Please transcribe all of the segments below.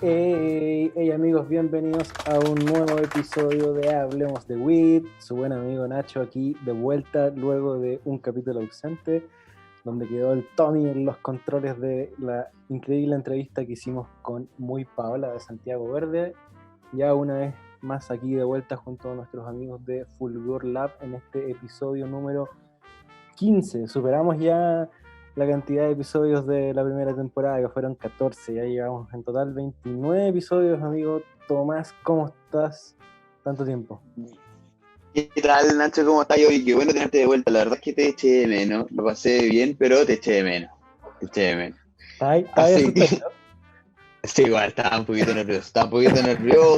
Hey amigos, bienvenidos a un nuevo episodio de Hablemos de Weed. Su buen amigo Nacho aquí de vuelta luego de un capítulo ausente donde quedó el Tommy en los controles de la increíble entrevista que hicimos con Muy Paola de Santiago Verde. Ya una vez más aquí de vuelta junto a nuestros amigos de Fulgor Lab en este episodio número 15. Superamos ya la cantidad de episodios de la primera temporada, que fueron 14, ya llevamos en total 29 episodios, amigo Tomás, ¿cómo estás? Tanto tiempo. ¿Qué tal, Nacho? ¿Cómo estás? Hoy qué bueno tenerte de vuelta, la verdad es que te eché de menos, lo pasé bien, pero te eché de menos, ¿Estás ahí asustado? Sí, igual, estaba un poquito nervioso,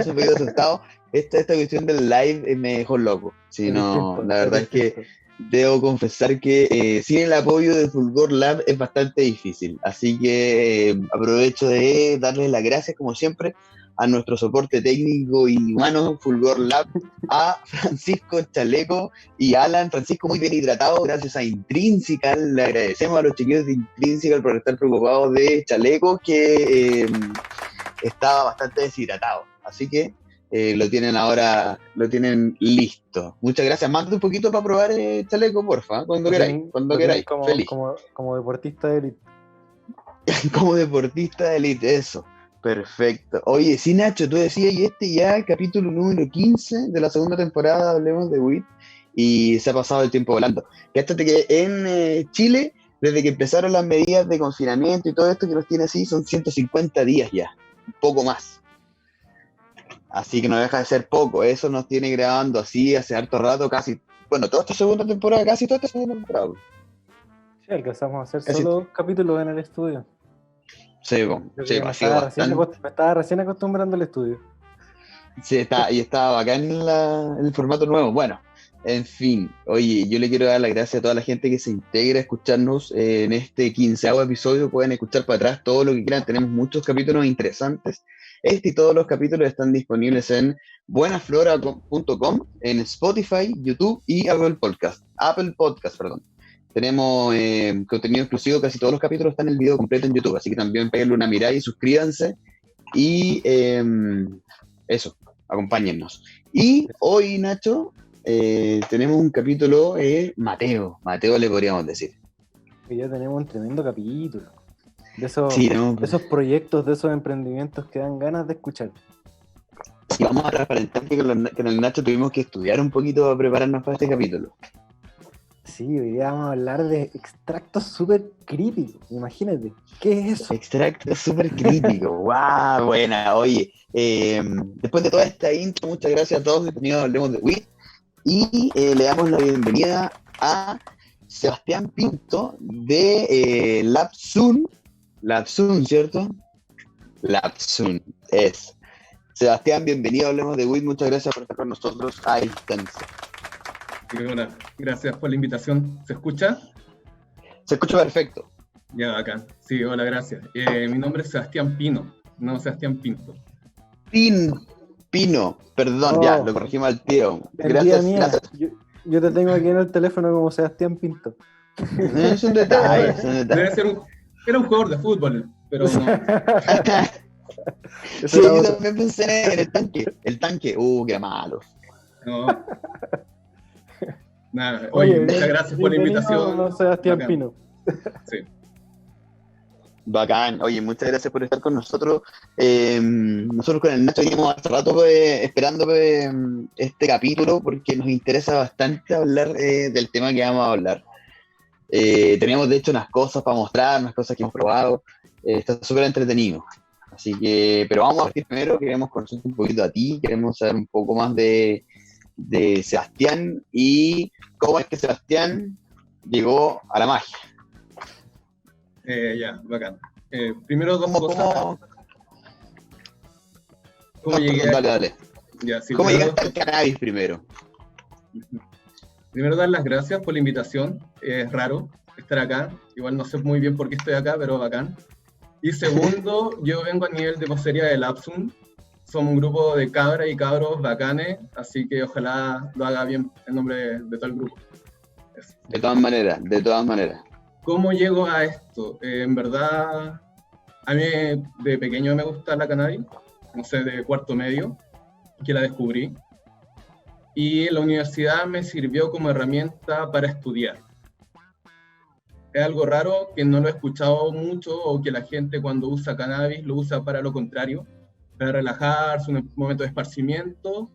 un poquito asustado. Esta cuestión del live me dejó loco, sí, no, la verdad es que debo confesar que sin el apoyo de Fulgor Lab es bastante difícil, así que aprovecho de darles las gracias, como siempre, a nuestro soporte técnico y humano, Fulgor Lab, a Francisco Chaleco y Alan. Francisco muy bien hidratado, gracias a Intrinsical. Le agradecemos a los chiquillos de Intrinsical por estar preocupados de Chaleco, que estaba bastante deshidratado, así que lo tienen listo. Muchas gracias. Mándate un poquito para probar Chaleco, porfa, cuando queráis. Feliz. Como deportista de élite. Como deportista de élite, eso. Perfecto. Oye, sí, Nacho, tú decías, y ya el capítulo número 15 de la segunda temporada, Hablemos de Weed, y se ha pasado el tiempo volando. Fíjate que en Chile, desde que empezaron las medidas de confinamiento y todo esto que nos tiene así, son 150 días ya, un poco más. Así que no deja de ser poco. Eso nos tiene grabando así hace harto rato, casi, bueno, toda esta segunda temporada. Sí, alcanzamos a hacer solo 2 capítulos en el estudio. Sí, me estaba recién acostumbrando al estudio. Sí, estaba bacán en el formato nuevo. Bueno, en fin, oye, yo le quiero dar las gracias a toda la gente que se integra a escucharnos en este 15º episodio. Pueden escuchar para atrás todo lo que quieran, tenemos muchos capítulos interesantes. Este y todos los capítulos están disponibles en buenaflora.com, en Spotify, YouTube y Apple Podcast. Tenemos contenido exclusivo, casi todos los capítulos están en el video completo en YouTube, así que también péguenle una mirada y suscríbanse. Y eso, acompáñennos. Y hoy, Nacho, tenemos un capítulo Mateo le podríamos decir. Y ya tenemos un tremendo capítulo. De esos, sí, de esos proyectos, de esos emprendimientos que dan ganas de escuchar. Y vamos a transparentar que con el Nacho tuvimos que estudiar un poquito para prepararnos para este capítulo. Sí, hoy día vamos a hablar de extractos súper críticos. Imagínate, ¿qué es eso? Extractos súper críticos. ¡Wow! Buena, oye. Después de toda esta intro, muchas gracias a todos. Bienvenidos a Hablemos de Weed. Y le damos la bienvenida a Sebastián Pinto de Labsun, ¿cierto? Labsun, es. Sebastián, bienvenido a Hablemos de Weed. Muchas gracias por estar con nosotros a distancia. Hola, gracias por la invitación. ¿Se escucha? Se escucha perfecto. Ya, acá. Sí, hola, gracias. Mi nombre es Sebastián Pino, no Sebastián Pinto. Pino, perdón, ya, lo corregimos al tío. Gracias. Yo te tengo aquí en el teléfono como Sebastián Pinto. Es un detalle. Debe ser era un jugador de fútbol, pero no. Sí, yo también pensé en el tanque. Qué malo. No. Nada, oye, muchas gracias por la invitación. No, Sebastián Pino. Sí. Bacán, oye, muchas gracias por estar con nosotros. Nosotros con el Nacho veníamos hace rato esperando este capítulo porque nos interesa bastante hablar del tema que vamos a hablar. Teníamos de hecho unas cosas para mostrar, unas cosas que hemos probado. Está súper entretenido. Así que, pero vamos a partir primero, queremos conocerte un poquito a ti, queremos saber un poco más de Sebastián y cómo es que Sebastián llegó a la magia. Ya, bacán. Primero dos cosas. ¿Cómo llegué? Dale. Ya, sí, ¿Cómo llegaste al cannabis primero? Primero dar las gracias por la invitación. Es raro estar acá. Igual no sé muy bien por qué estoy acá, pero bacán. Y segundo, yo vengo a nivel de vocería de Labsun. Somos un grupo de cabras y cabros bacanes, así que ojalá lo haga bien en nombre de todo el grupo. Eso. De todas maneras. ¿Cómo llego a esto? En verdad, A mí de pequeño me gusta la cannabis, no sé, de cuarto medio, que la descubrí. Y la universidad me sirvió como herramienta para estudiar. Es algo raro que no lo he escuchado mucho o que la gente cuando usa cannabis lo usa para lo contrario, para relajarse, un momento de esparcimiento,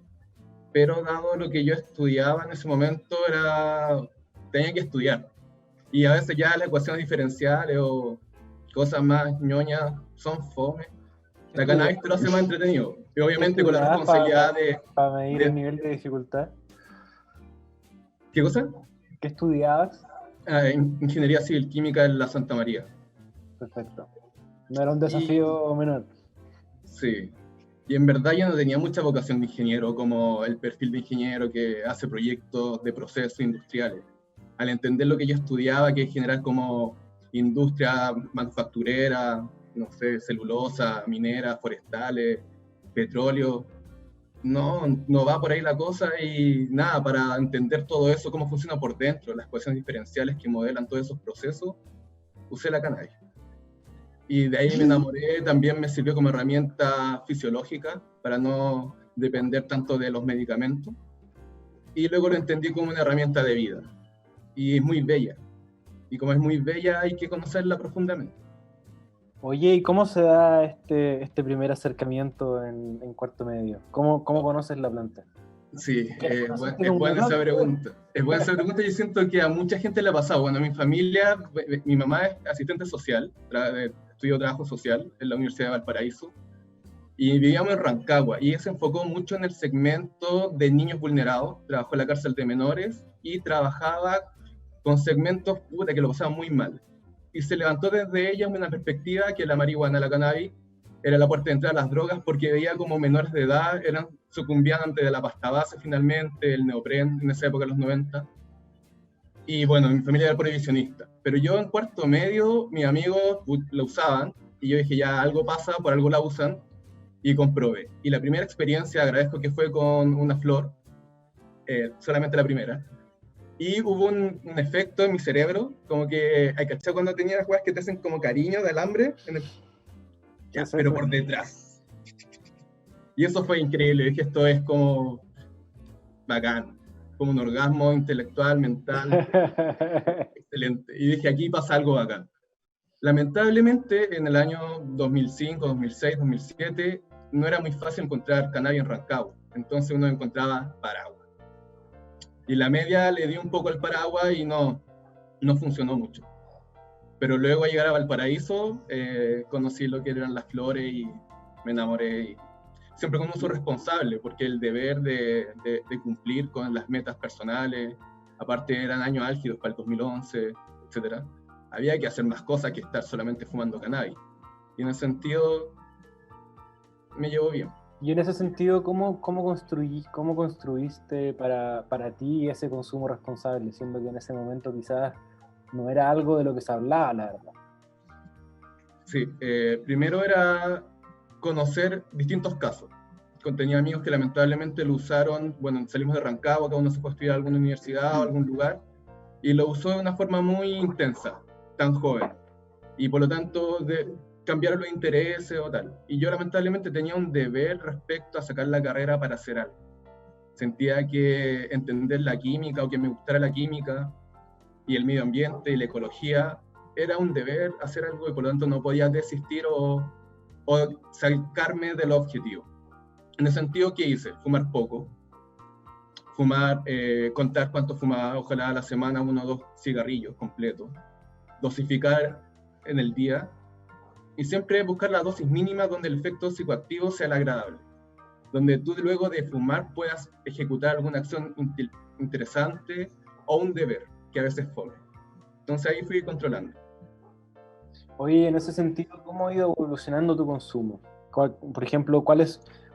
pero dado lo que yo estudiaba en ese momento tenía que estudiar. Y a veces ya las ecuaciones diferenciales o cosas más ñoñas son fome. La cannabis te lo hace más entretenido. Y obviamente con la responsabilidad para medir el nivel de dificultad. ¿Qué cosa? ¿Qué estudiabas? Ingeniería Civil Química en la Santa María. Perfecto. No era un desafío menor. Sí. Y en verdad yo no tenía mucha vocación de ingeniero, como el perfil de ingeniero que hace proyectos de procesos industriales. Al entender lo que yo estudiaba, que es generar como industria manufacturera, no sé, celulosa, minera, forestales, petróleo, no va por ahí la cosa y nada, para entender todo eso, cómo funciona por dentro, las ecuaciones diferenciales que modelan todos esos procesos, usé la cannabis. Y de ahí me enamoré, también me sirvió como herramienta fisiológica para no depender tanto de los medicamentos. Y luego lo entendí como una herramienta de vida. Y es muy bella. Y como es muy bella, hay que conocerla profundamente. Oye, ¿y cómo se da este primer acercamiento en cuarto medio? ¿Cómo conoces la planta? Sí, es buena esa pregunta. Es buena esa pregunta y yo siento que a mucha gente le ha pasado. Bueno, mi familia, mi mamá es asistente social, estudió trabajo social en la Universidad de Valparaíso, y vivíamos en Rancagua, y ella se enfocó mucho en el segmento de niños vulnerados, trabajó en la cárcel de menores, y trabajaba con segmentos que lo pasaban muy mal. Y se levantó desde ella una perspectiva que la marihuana, la cannabis, era la puerta de entrada a las drogas, porque veía como menores de edad sucumbían ante la pasta base finalmente, el neopren en esa época, en los 90. Y bueno, mi familia era prohibicionista. Pero yo en cuarto medio, mis amigos la usaban, y yo dije, ya algo pasa, por algo la usan, y comprobé. Y la primera experiencia, agradezco que fue con una flor, solamente la primera. Y hubo un efecto en mi cerebro, como que, hay cachado cuando tenías juegas que te hacen como cariño de alambre, ya, Sí, pero sí. por detrás. Y eso fue increíble, dije, esto es como bacán, como un orgasmo intelectual, mental, excelente. Y dije, aquí pasa algo bacán. Lamentablemente, en el año 2005, 2006, 2007, no era muy fácil encontrar cannabis en Rancagua, entonces uno encontraba paraguas. Y la media le dio un poco al paraguas y no funcionó mucho. Pero luego al llegar a Valparaíso, conocí lo que eran las flores y me enamoré. Y siempre con un uso responsable, porque el deber de cumplir con las metas personales, aparte eran años álgidos para el 2011, etc. Había que hacer más cosas que estar solamente fumando cannabis. Y en ese sentido, me llevó bien. Y en ese sentido, ¿cómo construiste para ti ese consumo responsable, siendo que en ese momento quizás no era algo de lo que se hablaba, la verdad? Sí, primero era conocer distintos casos. Tenía amigos que lamentablemente lo usaron, bueno, salimos de Rancagua, cada uno se fue a estudiar a alguna universidad o algún lugar, y lo usó de una forma muy intensa, tan joven. Y por lo tanto, cambiaron los intereses o tal. Y yo lamentablemente tenía un deber respecto a sacar la carrera para hacer algo. Sentía que entender la química o que me gustara la química y el medio ambiente y la ecología era un deber hacer algo y por lo tanto no podía desistir o sacarme del objetivo. En ese sentido, ¿qué hice? Fumar poco. Contar cuánto fumaba, ojalá a la semana 1 o 2 cigarrillos completos. Dosificar en el día y siempre buscar la dosis mínima donde el efecto psicoactivo sea el agradable, donde tú luego de fumar puedas ejecutar alguna acción interesante o un deber, que a veces fome. Entonces ahí fui controlando. Oye, en ese sentido, ¿cómo ha ido evolucionando tu consumo? Por ejemplo,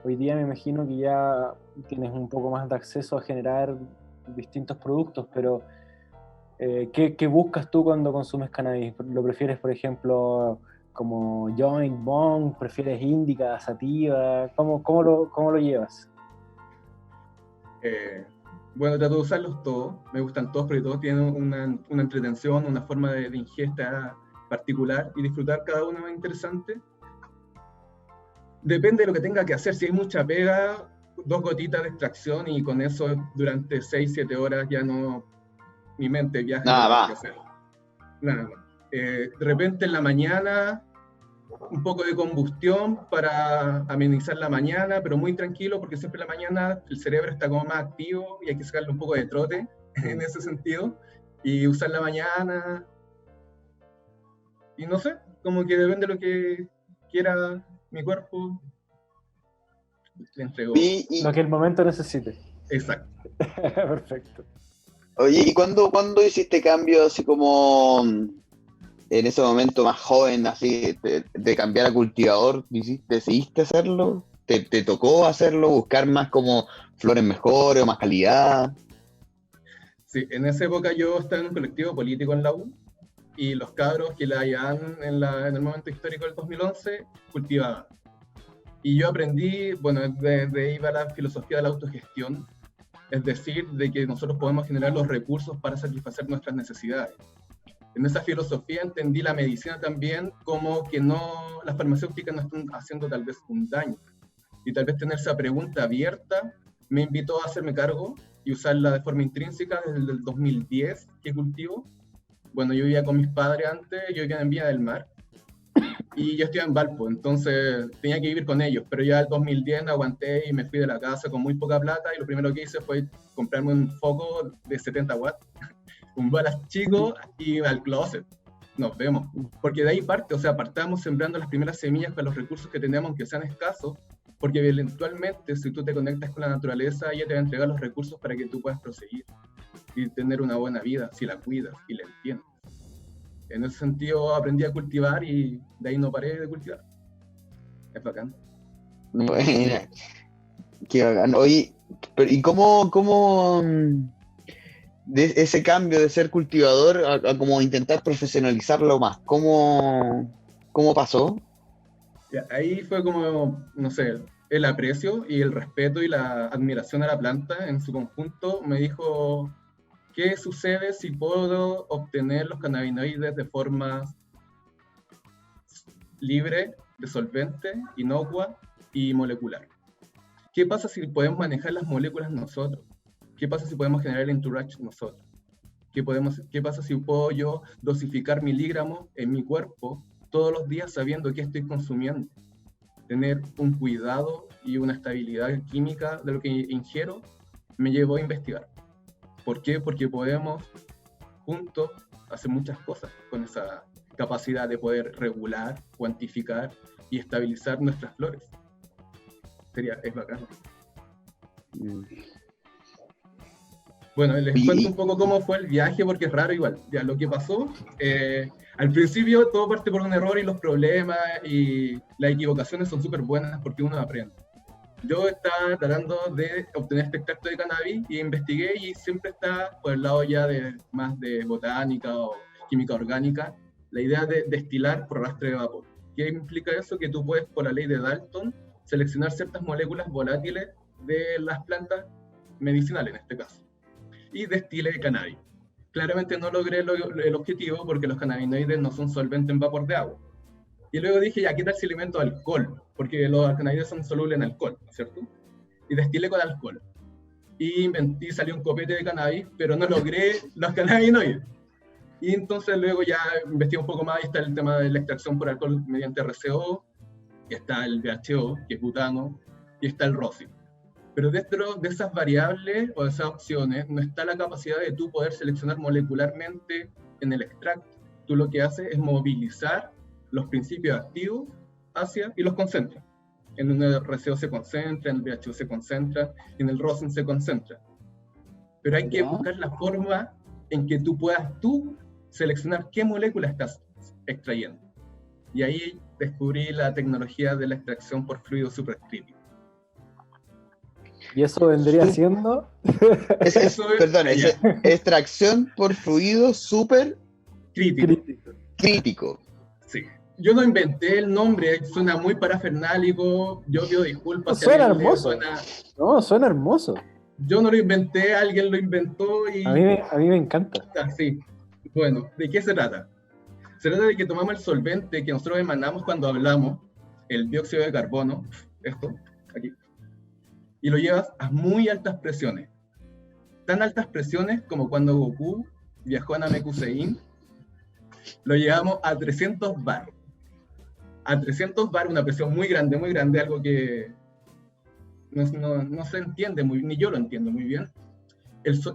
hoy día me imagino que ya tienes un poco más de acceso a generar distintos productos, pero ¿qué buscas tú cuando consumes cannabis? ¿Lo prefieres, por ejemplo, como joint, bong? ¿Prefieres indica, sativa? ¿Cómo lo llevas? Bueno, trato de usarlos todos, me gustan todos, porque todos tienen una entretención, una forma de ingesta particular y disfrutar cada uno es interesante. Depende de lo que tenga que hacer. Si hay mucha pega, 2 gotitas de extracción y con eso durante 6-7 horas ya no, mi mente viaja. Nada más. más. Nada más. De repente en la mañana, un poco de combustión para amenizar la mañana, pero muy tranquilo porque siempre en la mañana el cerebro está como más activo y hay que sacarle un poco de trote en ese sentido y usar la mañana. Y no sé, como que depende de lo que quiera mi cuerpo, le entrego. Lo que el momento necesite. Exacto. Perfecto. Oye, ¿y cuándo hiciste cambio así como en ese momento más joven, así, de cambiar a cultivador? ¿Decidiste hacerlo? ¿Te tocó hacerlo? ¿Buscar más como flores mejores o más calidad? Sí, en esa época yo estaba en un colectivo político en la U y los cabros que la llevaban en el momento histórico del 2011 cultivaban. Y yo aprendí, bueno, de ahí va la filosofía de la autogestión, es decir, de que nosotros podemos generar los recursos para satisfacer nuestras necesidades. En esa filosofía entendí la medicina también como que las farmacéuticas no están haciendo tal vez un daño. Y tal vez tener esa pregunta abierta me invitó a hacerme cargo y usarla de forma intrínseca desde el 2010 que cultivo. Bueno, yo vivía con mis padres antes, yo vivía en Villa del Mar y yo estudiaba en Valpo, entonces tenía que vivir con ellos, pero ya el 2010 no aguanté y me fui de la casa con muy poca plata y lo primero que hice fue comprarme un foco de 70 watts, un balas chico y al closet. Nos vemos. Porque de ahí parte, o sea, partamos sembrando las primeras semillas con los recursos que tenemos, aunque sean escasos, porque eventualmente si tú te conectas con la naturaleza, ella te va a entregar los recursos para que tú puedas proseguir y tener una buena vida, si la cuidas y la entiendes. En ese sentido aprendí a cultivar y de ahí no paré de cultivar. Es bacán. Bueno, qué bacán. Oye, pero ¿y cómo de ese cambio de ser cultivador a como intentar profesionalizarlo más? ¿Cómo pasó? Ahí fue como, no sé, el aprecio y el respeto y la admiración a la planta en su conjunto me dijo, ¿qué sucede si puedo obtener los cannabinoides de forma libre, de solvente, inocua y molecular? ¿Qué pasa si podemos manejar las moléculas nosotros? ¿Qué pasa si podemos generar el interaction nosotros? ¿Qué pasa si puedo yo dosificar miligramos en mi cuerpo todos los días sabiendo qué estoy consumiendo? Tener un cuidado y una estabilidad química de lo que ingiero me llevó a investigar. ¿Por qué? Porque podemos juntos hacer muchas cosas con esa capacidad de poder regular, cuantificar y estabilizar nuestras flores. Es bacán. Bueno, les cuento un poco cómo fue el viaje porque es raro igual. Ya lo que pasó, al principio todo parte por un error y los problemas y las equivocaciones son súper buenas porque uno aprende. Yo estaba tratando de obtener este extracto de cannabis y investigué y siempre está por el lado ya de más de botánica o química orgánica, la idea de destilar por arrastre de vapor. ¿Qué implica eso? Que tú puedes, por la ley de Dalton, seleccionar ciertas moléculas volátiles de las plantas medicinales en este caso y destile cannabis. Claramente no logré el objetivo porque los cannabinoides no son solventes en vapor de agua. Y luego dije, ya, ¿qué tal si alimento alcohol? Porque los cannabinoides son solubles en alcohol, ¿cierto? Y destilé con alcohol. Y salió un copete de cannabis, pero no logré los cannabinoides. Y entonces luego ya investigué un poco más y está el tema de la extracción por alcohol mediante RCO, y está el BHO, que es butano, y está el rosin. Pero dentro de esas variables o de esas opciones no está la capacidad de tú poder seleccionar molecularmente en el extracto. Tú lo que haces es movilizar los principios activos y los concentra. En un RCO se concentra, en el BHO se concentra, en el rosin se concentra. Pero hay que buscar la forma en que tú puedas seleccionar qué molécula estás extrayendo. Y ahí descubrí la tecnología de la extracción por fluido supercrítico. ¿Y eso vendría siendo? Perdón, es extracción por fluido super crítico. Sí. Yo no inventé el nombre, suena muy parafernálico, yo pido disculpas. Suena hermoso. No, suena hermoso. Yo no lo inventé, alguien lo inventó y... A mí me encanta. Sí. Bueno, ¿de qué se trata? Se trata de que tomamos el solvente que nosotros emanamos cuando hablamos, el dióxido de carbono, esto, aquí, y lo llevas a muy altas presiones. Tan altas presiones como cuando Goku viajó a Namekusein, lo llevamos a 300 bar. A 300 bar, una presión muy grande, algo que no se entiende muy bien, ni yo lo entiendo muy bien.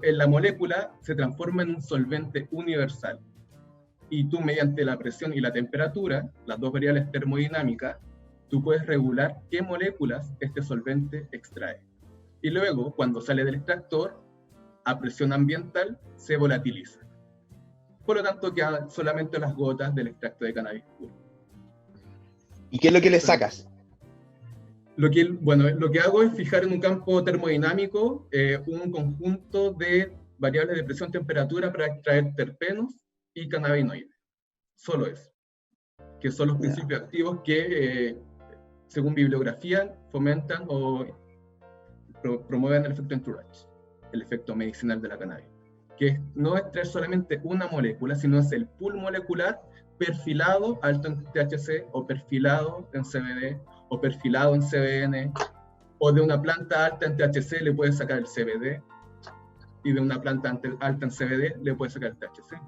La molécula se transforma en un solvente universal. Y tú, mediante la presión y la temperatura, las dos variables termodinámicas, tú puedes regular qué moléculas este solvente extrae. Y luego, cuando sale del extractor, a presión ambiental, se volatiliza. Por lo tanto, quedan solamente las gotas del extracto de cannabis puro. ¿Y qué es lo que le sacas? Lo que hago es fijar en un campo termodinámico un conjunto de variables de presión-temperatura para extraer terpenos y cannabinoides. Solo eso. Que son los principios activos que, según bibliografía, fomentan o promueven el efecto entourage, el efecto medicinal de la cannabis. Que no es extraer solamente una molécula, sino es el pool molecular perfilado alto en THC o perfilado en CBD o perfilado en CBN, o de una planta alta en THC le puedes sacar el CBD, y de una planta alta en CBD le puedes sacar el THC.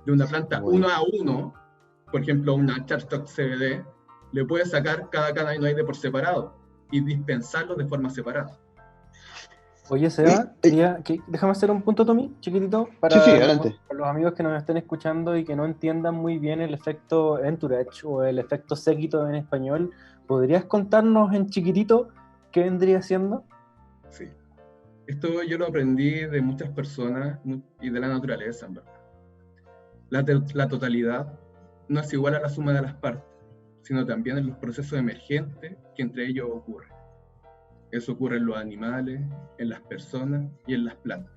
De una planta 1 a 1, por ejemplo una Charstock CBD, le puedes sacar cada cannabinoide por separado y dispensarlos de forma separada. Oye, Seba, déjame hacer un punto, Tommy, chiquitito, para los amigos que nos estén escuchando y que no entiendan muy bien el efecto entourage o el efecto séquito en español. ¿Podrías contarnos en chiquitito qué vendría siendo? Sí. Esto yo lo aprendí de muchas personas y de la naturaleza, en verdad. La totalidad no es igual a la suma de las partes, sino también en los procesos emergentes que entre ellos ocurren. Eso ocurre en los animales, en las personas y en las plantas.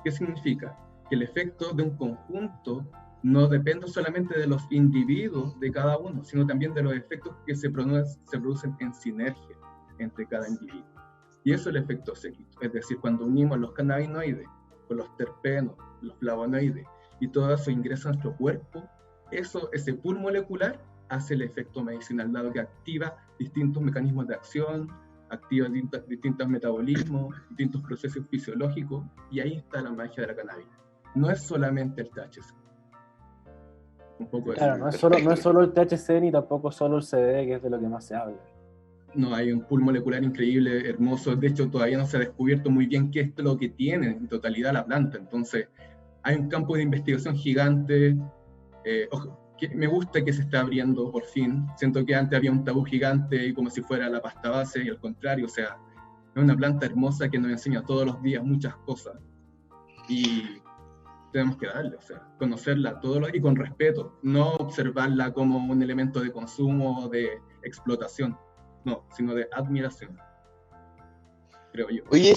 ¿Qué significa? Que el efecto de un conjunto no depende solamente de los individuos de cada uno, sino también de los efectos que se producen en sinergia entre cada individuo. Y eso es el efecto séquito. Es decir, cuando unimos los cannabinoides con los terpenos, los flavonoides, y todo eso ingresa a nuestro cuerpo, ese pool molecular hace el efecto medicinal, dado que activa distintos mecanismos de acción, activa distintos metabolismos, distintos procesos fisiológicos, y ahí está la magia de la cannabis. No es solamente el THC. Un poco claro, no es solo el THC ni tampoco solo el CBD, que es de lo que más se habla. No, hay un pool molecular increíble, hermoso. De hecho, todavía no se ha descubierto muy bien qué es lo que tiene en totalidad la planta. Entonces, hay un campo de investigación gigante. Que me gusta que se está abriendo por fin. Siento que antes había un tabú gigante y como si fuera la pasta base, y al contrario, o sea, es una planta hermosa que nos enseña todos los días muchas cosas. Y tenemos que darle, o sea, conocerla y con respeto, no observarla como un elemento de consumo o de explotación, no, sino de admiración, creo yo. Oye,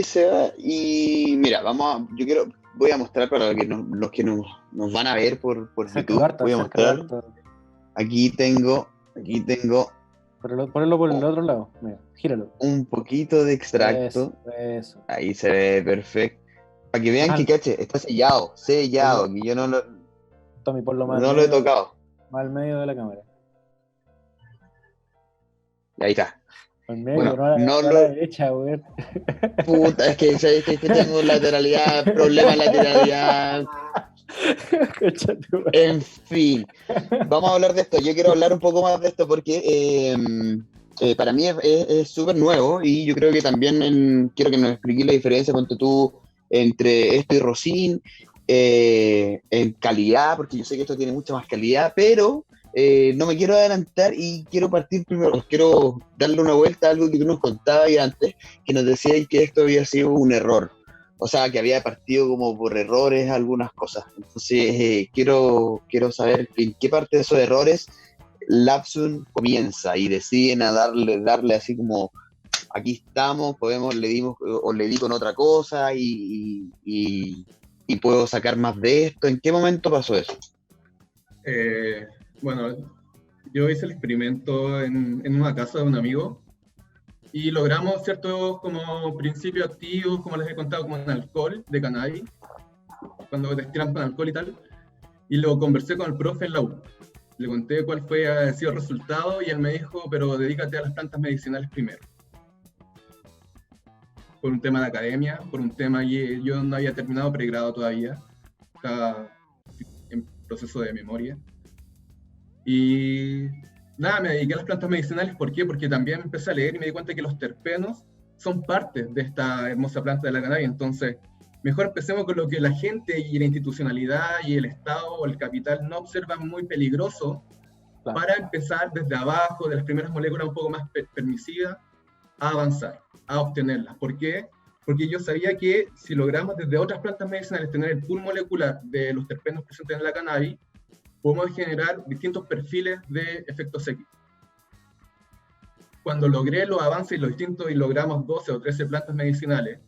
Seba, y mira, voy a mostrar para los que nos van a ver por YouTube, voy a mostrar. Aquí tengo. Ponelo por el otro lado, mira, gíralo. Un poquito de extracto. Eso. Ahí se ve perfecto. Para que vean que caché, está sellado, que yo no lo. Tommy, por lo más no lo he tocado. Más al medio de la cámara. Y ahí está. Al medio, no a la derecha, güey. Puta, es que tengo problema de lateralidad. En fin, vamos a hablar de esto. Yo quiero hablar un poco más de esto porque para mí es súper nuevo y yo creo que también quiero que nos expliques la diferencia entre esto y rosin en calidad, porque yo sé que esto tiene mucha más calidad, pero no me quiero adelantar y quiero partir primero. Quiero darle una vuelta a algo que tú nos contabas antes, que nos decías que esto había sido un error. O sea, que había partido como por errores algunas cosas. Entonces, quiero saber en qué parte de esos errores Lapsun comienza y deciden a darle así como, aquí estamos, le di con otra cosa y puedo sacar más de esto. ¿En qué momento pasó eso? Bueno, yo hice el experimento en una casa de un amigo y logramos ciertos como principios activos, como les he contado, como en alcohol de cannabis, cuando destilan con alcohol y tal, Y lo conversé con el profe en la U. Le conté cuál ha sido el resultado y él me dijo, pero dedícate a las plantas medicinales primero. Por un tema de academia, por un tema que yo no había terminado pregrado todavía, estaba en proceso de memoria. Y nada, me dediqué a las plantas medicinales. ¿Por qué? Porque también empecé a leer y me di cuenta que los terpenos son parte de esta hermosa planta de la cannabis. Entonces, mejor empecemos con lo que la gente y la institucionalidad y el Estado o el capital no observan muy peligroso, claro, para empezar desde abajo, de las primeras moléculas un poco más permisivas, a avanzar, a obtenerlas. ¿Por qué? Porque yo sabía que si logramos desde otras plantas medicinales tener el pool molecular de los terpenos presentes en la cannabis, podemos generar distintos perfiles de efectos X. Cuando logré los avances y los distintos y logramos 12 o 13 plantas medicinales,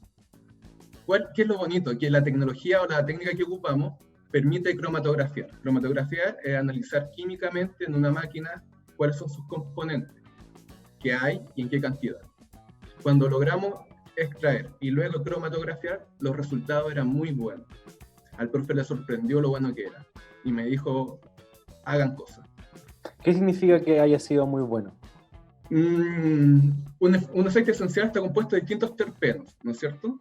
¿qué es lo bonito? Que la tecnología o la técnica que ocupamos permite cromatografiar. Cromatografiar es analizar químicamente en una máquina cuáles son sus componentes, qué hay y en qué cantidad. Cuando logramos extraer y luego cromatografiar, los resultados eran muy buenos. Al profe le sorprendió lo bueno que era y me dijo, hagan cosas. ¿Qué significa que haya sido muy bueno? Un aceite esencial está compuesto de distintos terpenos, ¿no es cierto?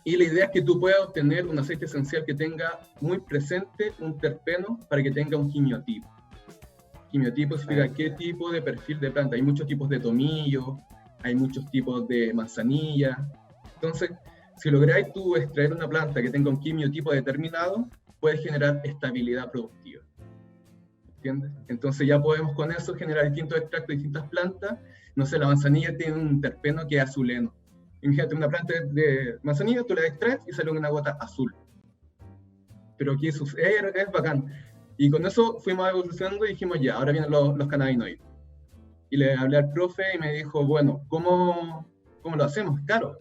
Y la idea es que tú puedas obtener un aceite esencial que tenga muy presente un terpeno para que tenga un quimiotipo. Quimiotipo significa qué tipo de perfil de planta. Hay muchos tipos de tomillo, hay muchos tipos de manzanilla. Entonces, si lográis tú extraer una planta que tenga un quimiotipo determinado, puedes generar estabilidad productiva. ¿Entiendes? Entonces ya podemos con eso generar distintos extractos de distintas plantas. No sé, la manzanilla tiene un terpeno que es azuleno. Imagínate una planta de manzanilla, tú la extraes y sale una gota azul. Pero aquí es bacán. Y con eso fuimos evolucionando y dijimos, ya, ahora vienen los cannabinoides. Y le hablé al profe y me dijo, bueno, ¿cómo lo hacemos? Claro.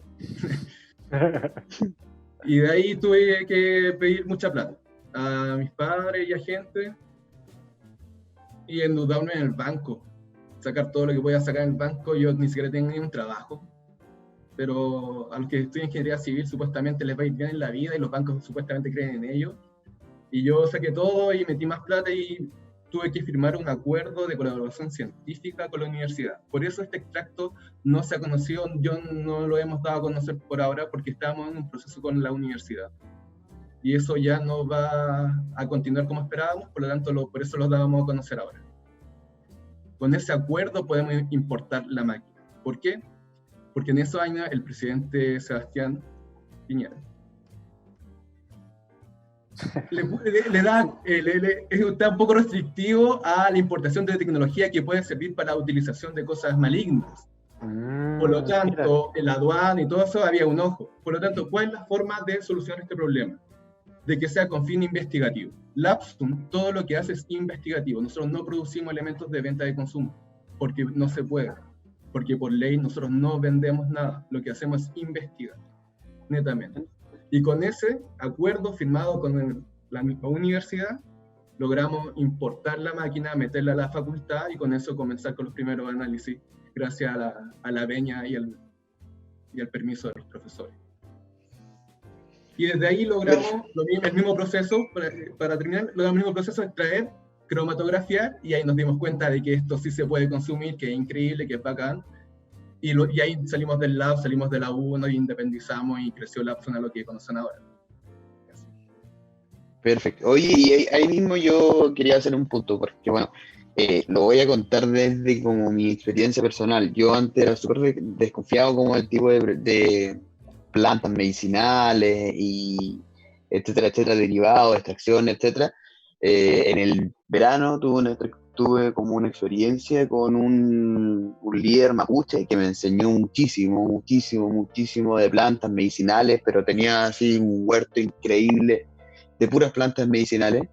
Y de ahí tuve que pedir mucha plata a mis padres y a gente y endeudarme en el banco, sacar todo lo que podía sacar en el banco. Yo ni siquiera tenía un trabajo, pero a los que estudian ingeniería civil supuestamente les va a ir bien en la vida y los bancos supuestamente creen en ello. Y yo saqué todo y metí más plata y tuve que firmar un acuerdo de colaboración científica con la universidad. Por eso este extracto no se ha conocido, yo no lo hemos dado a conocer por ahora porque estamos en un proceso con la universidad. Y eso ya no va a continuar como esperábamos, por lo tanto por eso lo dábamos a conocer ahora. Con ese acuerdo podemos importar la máquina. ¿Por qué? Porque en esos años el presidente Sebastián Piñera está un poco restrictivo a la importación de tecnología que puede servir para la utilización de cosas malignas. Por lo tanto, en la aduana y todo eso había un ojo. Por lo tanto, ¿cuál es la forma de solucionar este problema? De que sea con fin investigativo. Lapsum, todo lo que hace es investigativo. Nosotros no producimos elementos de venta de consumo, porque no se puede. Porque por ley nosotros no vendemos nada. Lo que hacemos es investigar, netamente. Y con ese acuerdo firmado con la misma universidad, logramos importar la máquina, meterla a la facultad y con eso comenzar con los primeros análisis, gracias a la veña y al permiso de los profesores. Y desde ahí logramos el mismo proceso, para terminar, logramos el mismo proceso de extraer, cromatografiar, y ahí nos dimos cuenta de que esto sí se puede consumir, que es increíble, que es bacán. Y ahí salimos del lab, salimos de la U, nos independizamos y creció Lapsun a lo que conocen ahora. Perfecto. Oye, y ahí mismo yo quería hacer un punto, porque bueno, lo voy a contar desde como mi experiencia personal. Yo antes era súper desconfiado como el tipo de plantas medicinales y etcétera, etcétera, derivados, extracción, etcétera. En el verano tuve como una experiencia con un líder mapuche que me enseñó muchísimo de plantas medicinales, pero tenía así un huerto increíble de puras plantas medicinales,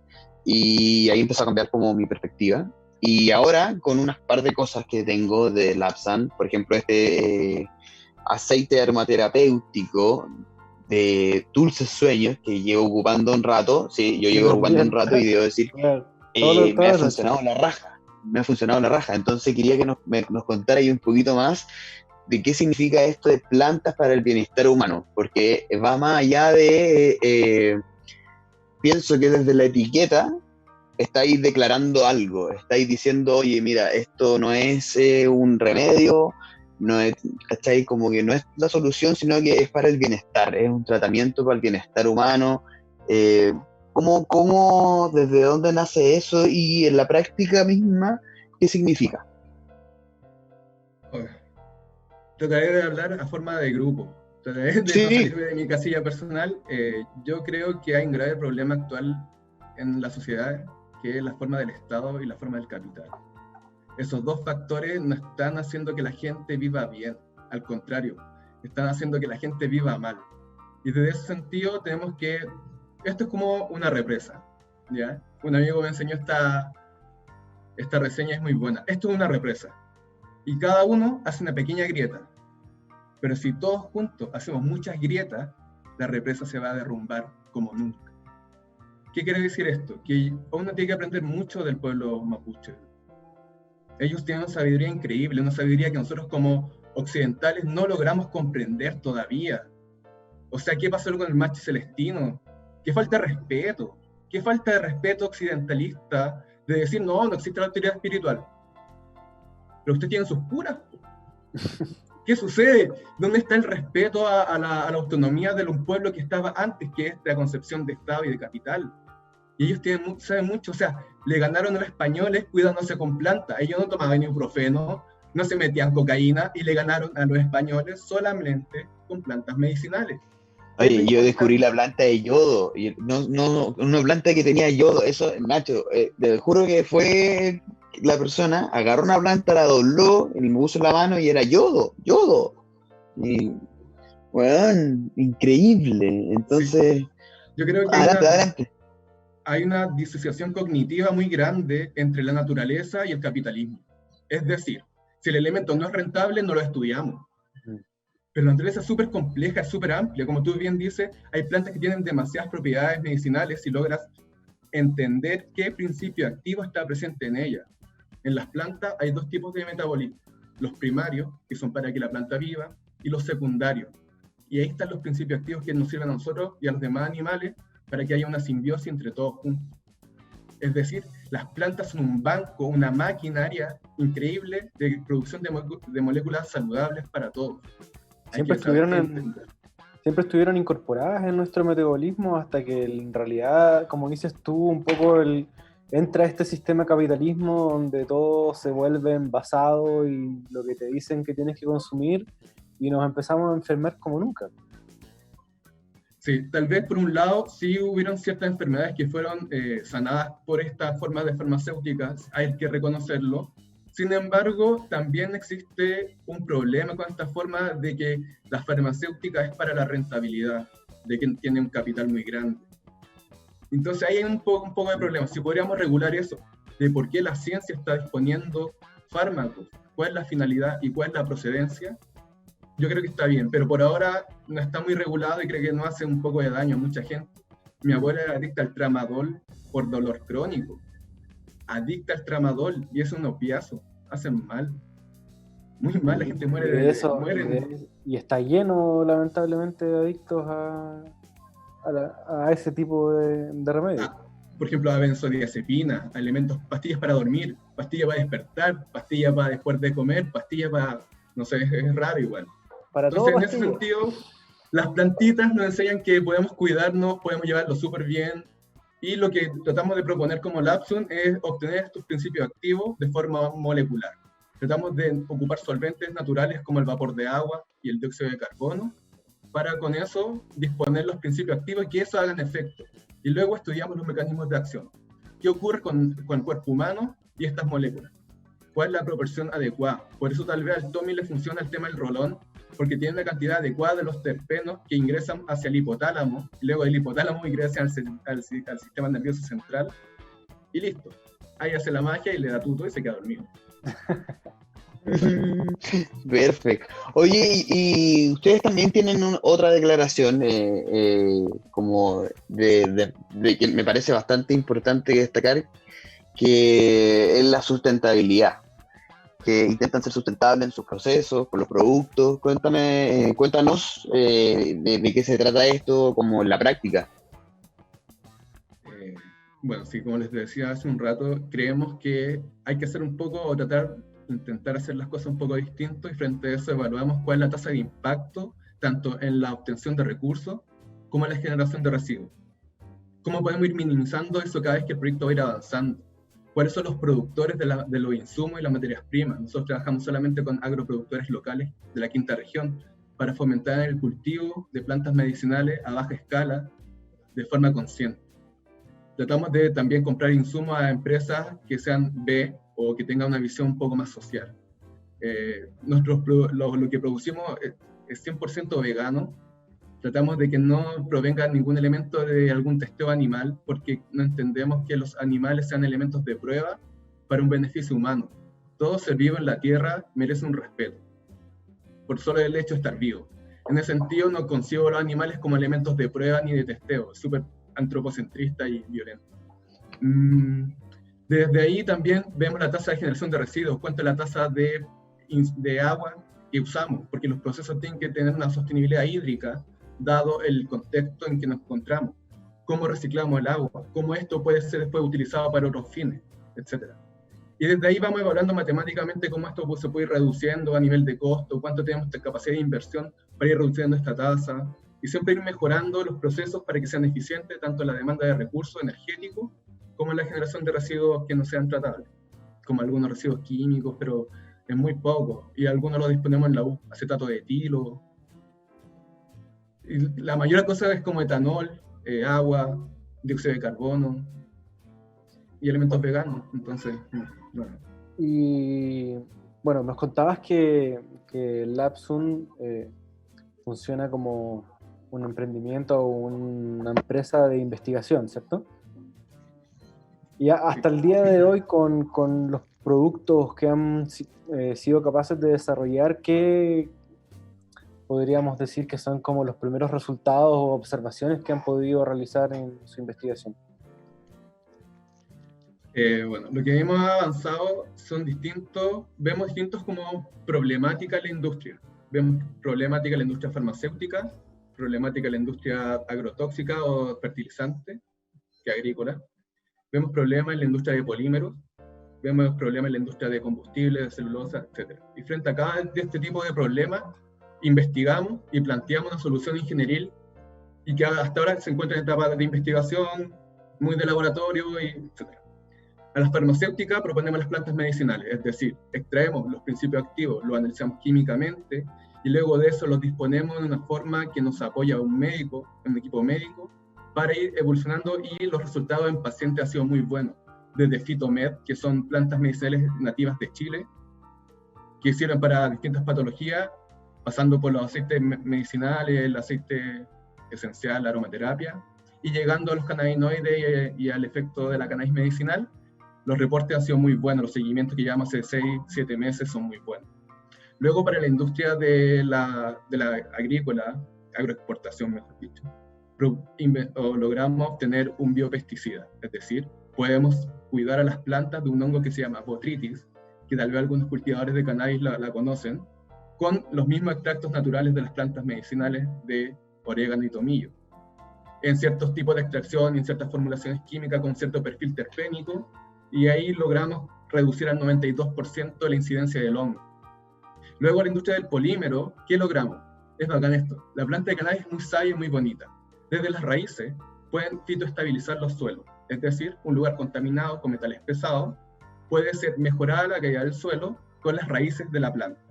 y ahí empezó a cambiar como mi perspectiva. Y ahora, con unas par de cosas que tengo de Lapsan, por ejemplo, aceite aromaterapéutico de Dulces Sueños, que llevo ocupando un rato, sí, yo llevo ocupando un rato y debo decir, me ha funcionado la raja, entonces quería que nos contara ahí un poquito más de qué significa esto de plantas para el bienestar humano, porque va más allá de, pienso que desde la etiqueta estáis declarando algo, estáis diciendo, oye, mira, esto no es un remedio, no es, ¿cachai? Como que no es la solución, sino que es para el bienestar, es un tratamiento para el bienestar humano. ¿Desde dónde nace eso y en la práctica misma, qué significa? Trataré de hablar a forma de grupo, trataré de no salirme de mi casilla personal. Yo creo que hay un grave problema actual en la sociedad, que es la forma del Estado y la forma del capital. Esos dos factores no están haciendo que la gente viva bien, al contrario, están haciendo que la gente viva mal. Y desde ese sentido tenemos que, esto es como una represa, ¿ya? Un amigo me enseñó esta reseña, es muy buena. Esto es una represa, y cada uno hace una pequeña grieta, pero si todos juntos hacemos muchas grietas, la represa se va a derrumbar como nunca. ¿Qué quiere decir esto? Que uno tiene que aprender mucho del pueblo mapuche. Ellos tienen una sabiduría increíble, una sabiduría que nosotros como occidentales no logramos comprender todavía. O sea, ¿qué pasó con el machi celestino? ¿Qué falta de respeto? ¿Qué falta de respeto occidentalista de decir, no existe la autoridad espiritual? Pero usted tiene sus curas. ¿Qué sucede? ¿Dónde está el respeto a la autonomía de un pueblo que estaba antes que esta concepción de Estado y de capital? Y ellos saben mucho, o sea, le ganaron a los españoles cuidándose con plantas. Ellos no tomaban ibuprofeno, no se metían cocaína, y le ganaron a los españoles solamente con plantas medicinales. Oye, yo descubrí la planta de yodo, y una planta que tenía yodo, eso, Nacho, te juro que fue la persona, agarró una planta, la dobló, me puso en la mano y era yodo. Y, bueno, increíble. Entonces, sí. Yo creo que adelante. Hay una disociación cognitiva muy grande entre la naturaleza y el capitalismo. Es decir, si el elemento no es rentable, no lo estudiamos. Pero la naturaleza es súper compleja, es súper amplia. Como tú bien dices, hay plantas que tienen demasiadas propiedades medicinales si logras entender qué principio activo está presente en ella. En las plantas hay dos tipos de metabolismo. Los primarios, que son para que la planta viva, y los secundarios. Y ahí están los principios activos que nos sirven a nosotros y a los demás animales para que haya una simbiosis entre todos juntos. Es decir, las plantas son un banco, una maquinaria increíble de producción de moléculas saludables para todos. Siempre estuvieron incorporadas en nuestro metabolismo hasta que en realidad, como dices tú, un poco entra este sistema capitalismo donde todo se vuelve envasado y lo que te dicen que tienes que consumir, y nos empezamos a enfermar como nunca. Sí, tal vez por un lado sí hubieron ciertas enfermedades que fueron sanadas por esta forma de farmacéuticas, hay que reconocerlo. Sin embargo, también existe un problema con esta forma de que la farmacéutica es para la rentabilidad, de que tiene un capital muy grande. Entonces ahí hay un poco de problema. Si podríamos regular eso, de por qué la ciencia está disponiendo fármacos, cuál es la finalidad y cuál es la procedencia, yo creo que está bien, pero por ahora no está muy regulado y creo que nos hace un poco de daño a mucha gente. Mi abuela era adicta al tramadol por dolor crónico. Adicta al tramadol, y es un opiazo, hacen mal. Muy mal, la gente muere de eso. Y está lleno, lamentablemente, de adictos a ese tipo de remedios. Por ejemplo, a benzodiazepina, a elementos, pastillas para dormir, pastillas para despertar, pastillas para después de comer, pastillas para, no sé, es raro igual. Entonces, en ese sentido, las plantitas nos enseñan que podemos cuidarnos, podemos llevarlo súper bien, y lo que tratamos de proponer como Lapsun es obtener estos principios activos de forma molecular. Tratamos de ocupar solventes naturales como el vapor de agua y el dióxido de carbono, para con eso disponer los principios activos y que eso hagan efecto. Y luego estudiamos los mecanismos de acción. ¿Qué ocurre con el cuerpo humano y estas moléculas? ¿Cuál es la proporción adecuada? Por eso tal vez al Tommy le funciona el tema del rolón, porque tiene una cantidad adecuada de los terpenos que ingresan hacia el hipotálamo, y luego del hipotálamo ingresan al sistema nervioso central, y listo. Ahí hace la magia y le da tuto y se queda dormido. Perfecto. Oye, y ustedes también tienen otra declaración como de que me parece bastante importante destacar, que es la sustentabilidad, que intentan ser sustentables en sus procesos, con los productos. Cuéntanos de qué se trata esto como en la práctica. Bueno, sí, como les decía hace un rato, creemos que hay que hacer un poco, o intentar hacer las cosas un poco distinto, y frente a eso evaluamos cuál es la tasa de impacto, tanto en la obtención de recursos como en la generación de residuos. ¿Cómo podemos ir minimizando eso cada vez que el proyecto va a ir avanzando? ¿Cuáles son los productores de los insumos y las materias primas? Nosotros trabajamos solamente con agroproductores locales de la quinta región para fomentar el cultivo de plantas medicinales a baja escala de forma consciente. Tratamos de también comprar insumos a empresas que sean B o que tengan una visión un poco más social. Lo que producimos es 100% vegano. Tratamos de que no provenga ningún elemento de algún testeo animal, porque no entendemos que los animales sean elementos de prueba para un beneficio humano. Todo ser vivo en la tierra merece un respeto, por solo el hecho de estar vivo. En ese sentido, no concibo a los animales como elementos de prueba ni de testeo. Es súper antropocentrista y violento. Desde ahí también vemos la tasa de generación de residuos, cuánto es la tasa de agua que usamos, porque los procesos tienen que tener una sostenibilidad hídrica, dado el contexto en que nos encontramos, cómo reciclamos el agua, cómo esto puede ser después utilizado para otros fines, etc. Y desde ahí vamos evaluando matemáticamente cómo esto se puede ir reduciendo a nivel de costo, cuánto tenemos de capacidad de inversión para ir reduciendo esta tasa, y siempre ir mejorando los procesos para que sean eficientes tanto en la demanda de recursos energéticos como en la generación de residuos que no sean tratables, como algunos residuos químicos, pero es muy poco, y algunos los disponemos en la U, acetato de etilo. Y la mayor cosa es como etanol, agua, dióxido de carbono y elementos veganos. Entonces, bueno. Y bueno, nos contabas que Lapsun funciona como un emprendimiento o una empresa de investigación, ¿cierto? Y hasta el día de hoy, con los productos que han sido capaces de desarrollar, ¿qué podríamos decir que son como los primeros resultados o observaciones que han podido realizar en su investigación? Bueno, lo que hemos avanzado son vemos distintos como problemática en la industria. Vemos problemática en la industria farmacéutica, problemática en la industria agrotóxica o fertilizante, que agrícola. Vemos problemas en la industria de polímeros, vemos problemas en la industria de combustibles, de celulosa, etc. Y frente a cada de este tipo de problemas, investigamos y planteamos una solución ingenieril, y que hasta ahora se encuentra en etapa de investigación, muy de laboratorio, etc. A las farmacéuticas proponemos las plantas medicinales, es decir, extraemos los principios activos, los analizamos químicamente, y luego de eso los disponemos de una forma que nos apoya un médico, un equipo médico, para ir evolucionando, y los resultados en pacientes han sido muy buenos. Desde Phytomed, que son plantas medicinales nativas de Chile, que sirven para distintas patologías, pasando por los aceites medicinales, el aceite esencial, la aromaterapia, y llegando a los cannabinoides y al efecto de la cannabis medicinal. Los reportes han sido muy buenos, los seguimientos que llevamos hace 6-7 meses son muy buenos. Luego, para la industria de la agrícola, agroexportación mejor dicho, logramos obtener un biopesticida, es decir, podemos cuidar a las plantas de un hongo que se llama botrytis, que tal vez algunos cultivadores de cannabis la conocen, con los mismos extractos naturales de las plantas medicinales de orégano y tomillo, en ciertos tipos de extracción y en ciertas formulaciones químicas con cierto perfil terpénico, y ahí logramos reducir al 92% la incidencia del hongo. Luego, la industria del polímero, ¿qué logramos? Es bacán esto. La planta de cannabis es muy sabia y muy bonita. Desde las raíces pueden fitoestabilizar los suelos, es decir, un lugar contaminado con metales pesados puede ser mejorada la calidad del suelo con las raíces de la planta.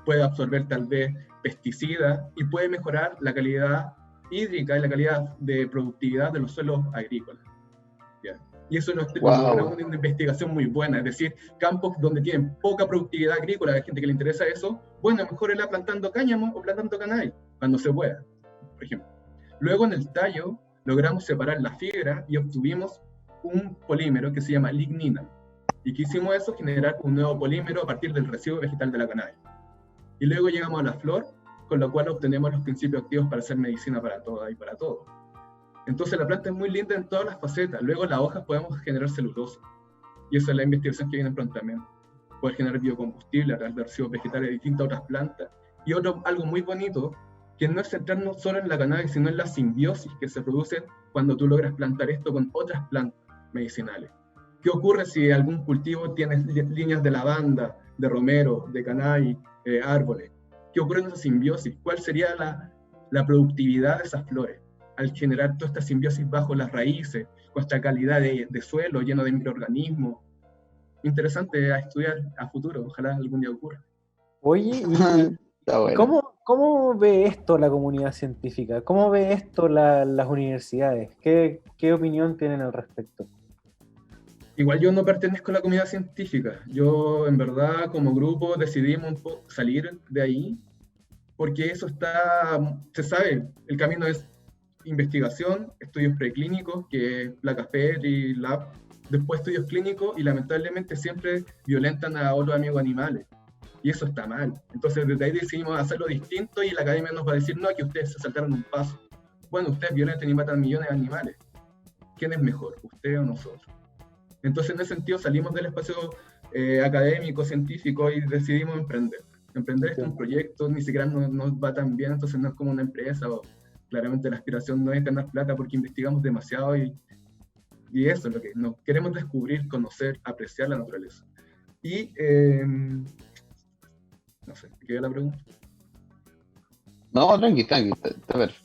Puede absorber tal vez pesticidas y puede mejorar la calidad hídrica y la calidad de productividad de los suelos agrícolas. ¿Ya? Y eso nos logramos una investigación muy buena, es decir, campos donde tienen poca productividad agrícola, hay gente que le interesa eso, bueno, mejor es plantando cáñamo o plantando cannabis, cuando se pueda, por ejemplo. Luego, en el tallo, logramos separar la fibra y obtuvimos un polímero que se llama lignina. ¿Y qué hicimos eso? Generar un nuevo polímero a partir del residuo vegetal de la cannabis. Y luego llegamos a la flor, con la cual obtenemos los principios activos para hacer medicina para todas y para todo. Entonces la planta es muy linda en todas las facetas. Luego en las hojas podemos generar celulosa. Y esa es la investigación que viene prontamente. Poder generar biocombustible a través de residuos vegetales de distintas otras plantas. Y algo muy bonito, que no es centrarnos solo en la cannabis, sino en la simbiosis que se produce cuando tú logras plantar esto con otras plantas. medicinales. ¿Qué ocurre si algún cultivo tiene líneas de lavanda, de romero, de cannabis, árboles? ¿Qué ocurre en esa simbiosis? ¿Cuál sería la productividad de esas flores al generar toda esta simbiosis bajo las raíces, con esta calidad de suelo lleno de microorganismos? Interesante a estudiar a futuro, ojalá algún día ocurra. Oye, Está bueno. ¿cómo ve esto la comunidad científica? ¿Cómo ve esto las universidades? ¿Qué opinión tienen al respecto? Igual yo no pertenezco a la comunidad científica. Yo, en verdad, como grupo decidimos salir de ahí porque eso se sabe, el camino es investigación, estudios preclínicos, que es placas Petri, lab, después estudios clínicos y lamentablemente siempre violentan a otros amigos animales. Y eso está mal. Entonces desde ahí decidimos hacerlo distinto y la academia nos va a decir, no, que ustedes se saltaron un paso. Bueno, ustedes violentan y matan millones de animales. ¿Quién es mejor, usted o nosotros? Entonces en ese sentido salimos del espacio académico, científico y decidimos emprender. Emprender es un proyecto, ni siquiera nos va tan bien, entonces no es como una empresa. Claramente la aspiración no es ganar plata porque investigamos demasiado y eso es lo que nos queremos descubrir, conocer, apreciar la naturaleza. Y no sé, ¿qué era la pregunta? No, tranqui, a ver.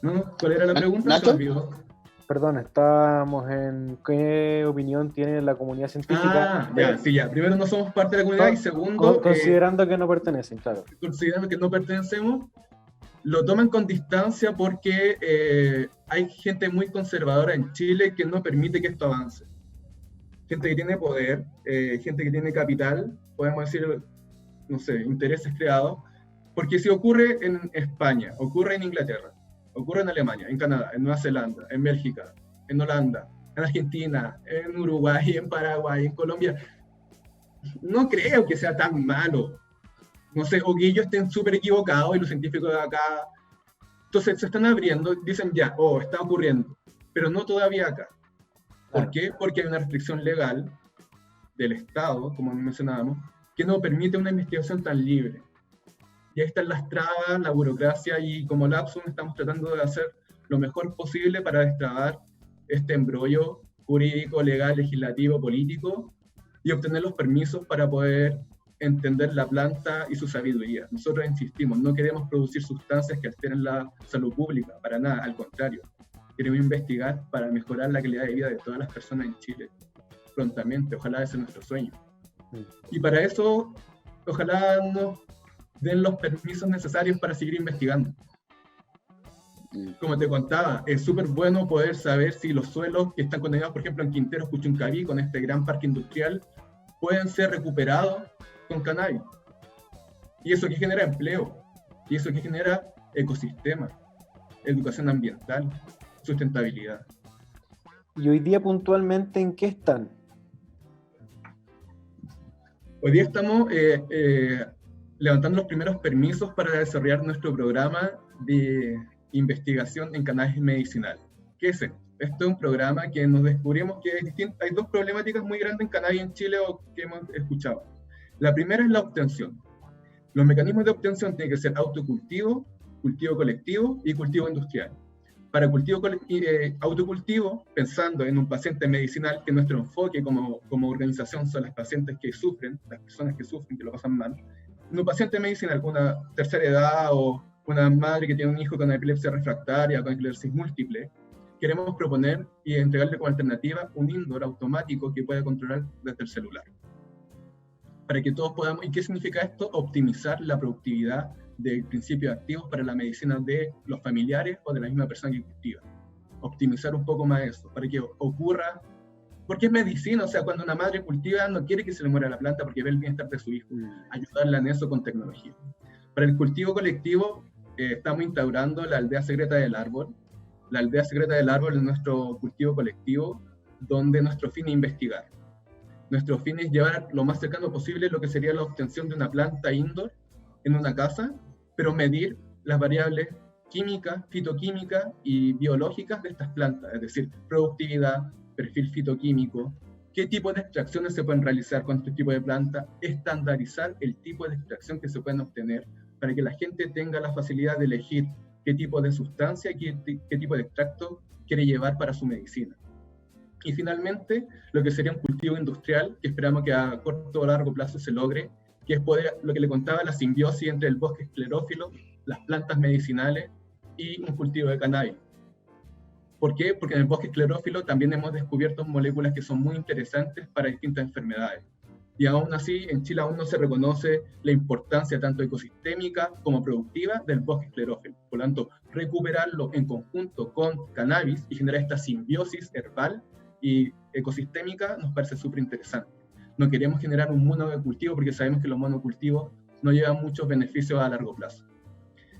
¿No? ¿Cuál era la pregunta? ¿Nacho? Se me olvidó. Perdón, estábamos en qué opinión tiene la comunidad científica. Ya. Primero, no somos parte de la comunidad y segundo, considerando que no pertenecen, claro. Considerando que no pertenecemos, lo toman con distancia porque hay gente muy conservadora en Chile que no permite que esto avance. Gente que tiene poder, gente que tiene capital, podemos decir, no sé, intereses creados, porque si ocurre en España, ocurre en Inglaterra, ocurre en Alemania, en Canadá, en Nueva Zelanda, en Bélgica, en Holanda, en Argentina, en Uruguay, en Paraguay, en Colombia, no creo que sea tan malo. No sé, o que ellos estén súper equivocados y los científicos de acá. Entonces se están abriendo, dicen ya, está ocurriendo, pero no todavía acá. ¿Por qué? Porque hay una restricción legal del Estado, como mencionábamos, que no permite una investigación tan libre. Y ahí están las trabas, la burocracia, y como Lapsum estamos tratando de hacer lo mejor posible para destrabar este embrollo jurídico, legal, legislativo, político, y obtener los permisos para poder entender la planta y su sabiduría. Nosotros insistimos, no queremos producir sustancias que alteren la salud pública, para nada, al contrario. Queremos investigar para mejorar la calidad de vida de todas las personas en Chile, prontamente, ojalá ese es nuestro sueño. Y para eso, ojalá nos den los permisos necesarios para seguir investigando. Como te contaba, es súper bueno poder saber si los suelos que están contaminados, por ejemplo, en Quintero, Puchuncaví, con este gran parque industrial, pueden ser recuperados con cannabis. Y eso que genera empleo, y eso que genera ecosistema, educación ambiental, sustentabilidad. ¿Y hoy día puntualmente en qué están? Hoy día estamos levantando los primeros permisos para desarrollar nuestro programa de investigación en cannabis medicinal. ¿Qué es esto? Esto es un programa que nos descubrimos que hay dos problemáticas muy grandes en cannabis en Chile que hemos escuchado. La primera es la obtención. Los mecanismos de obtención tienen que ser autocultivo, cultivo colectivo y cultivo industrial. Para autocultivo, pensando en un paciente medicinal, que nuestro enfoque como organización son las pacientes que sufren, las personas que sufren, que lo pasan mal, en un paciente medicinal con una tercera edad o una madre que tiene un hijo con epilepsia refractaria, con esclerosis múltiple, queremos proponer y entregarle como alternativa un indoor automático que pueda controlar desde el celular. Para que todos podamos, ¿y qué significa esto? Optimizar la productividad de principios activos para la medicina de los familiares o de la misma persona que cultiva. Optimizar un poco más eso, para que ocurra, porque es medicina, o sea, cuando una madre cultiva no quiere que se le muera la planta porque ve el bienestar de su hijo, ayudarla en eso con tecnología. Para el cultivo colectivo, estamos instaurando la aldea secreta del árbol. La aldea secreta del árbol es nuestro cultivo colectivo, donde nuestro fin es investigar. Nuestro fin es llevar lo más cercano posible lo que sería la obtención de una planta indoor en una casa, pero medir las variables químicas, fitoquímicas y biológicas de estas plantas, es decir, productividad, perfil fitoquímico, qué tipo de extracciones se pueden realizar con este tipo de planta, estandarizar el tipo de extracción que se pueden obtener para que la gente tenga la facilidad de elegir qué tipo de sustancia y qué tipo de extracto quiere llevar para su medicina. Y finalmente, lo que sería un cultivo industrial, que esperamos que a corto o largo plazo se logre, que es poder, lo que le contaba, la simbiosis entre el bosque esclerófilo, las plantas medicinales y un cultivo de cannabis. ¿Por qué? Porque en el bosque esclerófilo también hemos descubierto moléculas que son muy interesantes para distintas enfermedades. Y aún así, en Chile aún no se reconoce la importancia tanto ecosistémica como productiva del bosque esclerófilo. Por lo tanto, recuperarlo en conjunto con cannabis y generar esta simbiosis herbal y ecosistémica nos parece súper interesante. No queremos generar un monocultivo porque sabemos que los monocultivos no llevan muchos beneficios a largo plazo.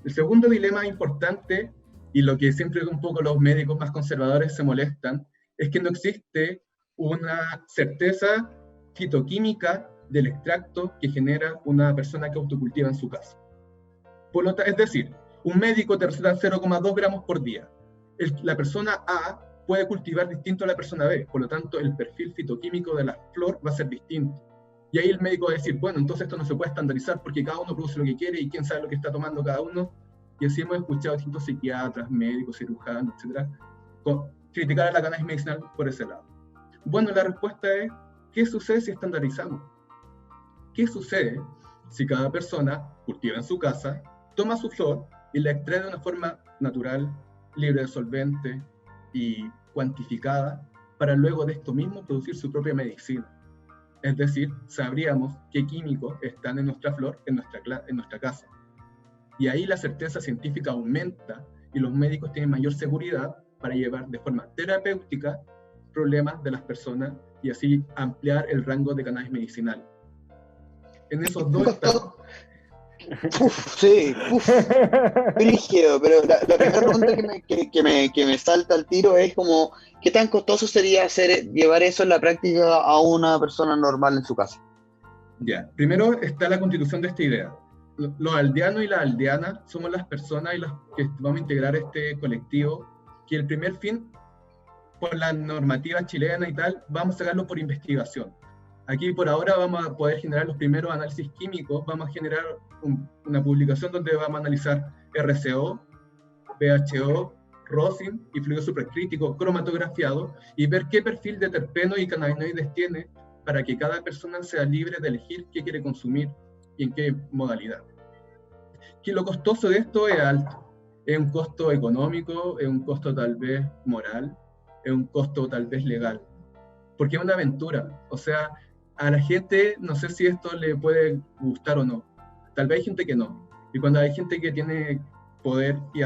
El segundo dilema importante, y lo que siempre un poco los médicos más conservadores se molestan, es que no existe una certeza fitoquímica del extracto que genera una persona que autocultiva en su casa. Es decir, un médico te receta 0,2 gramos por día. La persona A puede cultivar distinto a la persona B, por lo tanto el perfil fitoquímico de la flor va a ser distinto. Y ahí el médico va a decir, bueno, entonces esto no se puede estandarizar porque cada uno produce lo que quiere y quién sabe lo que está tomando cada uno. Y así hemos escuchado a distintos psiquiatras, médicos, cirujanos, etcétera, criticar a la cannabis medicinal por ese lado. Bueno, la respuesta es, ¿qué sucede si estandarizamos? ¿Qué sucede si cada persona cultiva en su casa, toma su flor y la extrae de una forma natural, libre de solvente y cuantificada, para luego de esto mismo producir su propia medicina? Es decir, sabríamos qué químicos están en nuestra flor, en nuestra casa. Y ahí la certeza científica aumenta y los médicos tienen mayor seguridad para llevar de forma terapéutica problemas de las personas y así ampliar el rango de cannabis medicinal. En esos dos estados... Sí, rígido, pero la primera pregunta que me salta al tiro es como, ¿qué tan costoso sería llevar eso en la práctica a una persona normal en su casa? Ya, primero está la constitución de esta idea. Los aldeanos y las aldeanas somos las personas y las que vamos a integrar este colectivo, que el primer fin, por la normativa chilena y tal, vamos a sacarlo por investigación. Aquí por ahora vamos a poder generar los primeros análisis químicos, vamos a generar una publicación donde vamos a analizar RCO, BHO, rosin y fluido supercrítico cromatografiado y ver qué perfil de terpenos y cannabinoides tiene para que cada persona sea libre de elegir qué quiere consumir y en qué modalidad. Que lo costoso de esto es alto. Es un costo económico, es un costo tal vez moral, es un costo tal vez legal. Porque es una aventura. O sea, a la gente no sé si esto le puede gustar o no. Tal vez hay gente que no. Y cuando hay gente que tiene poder y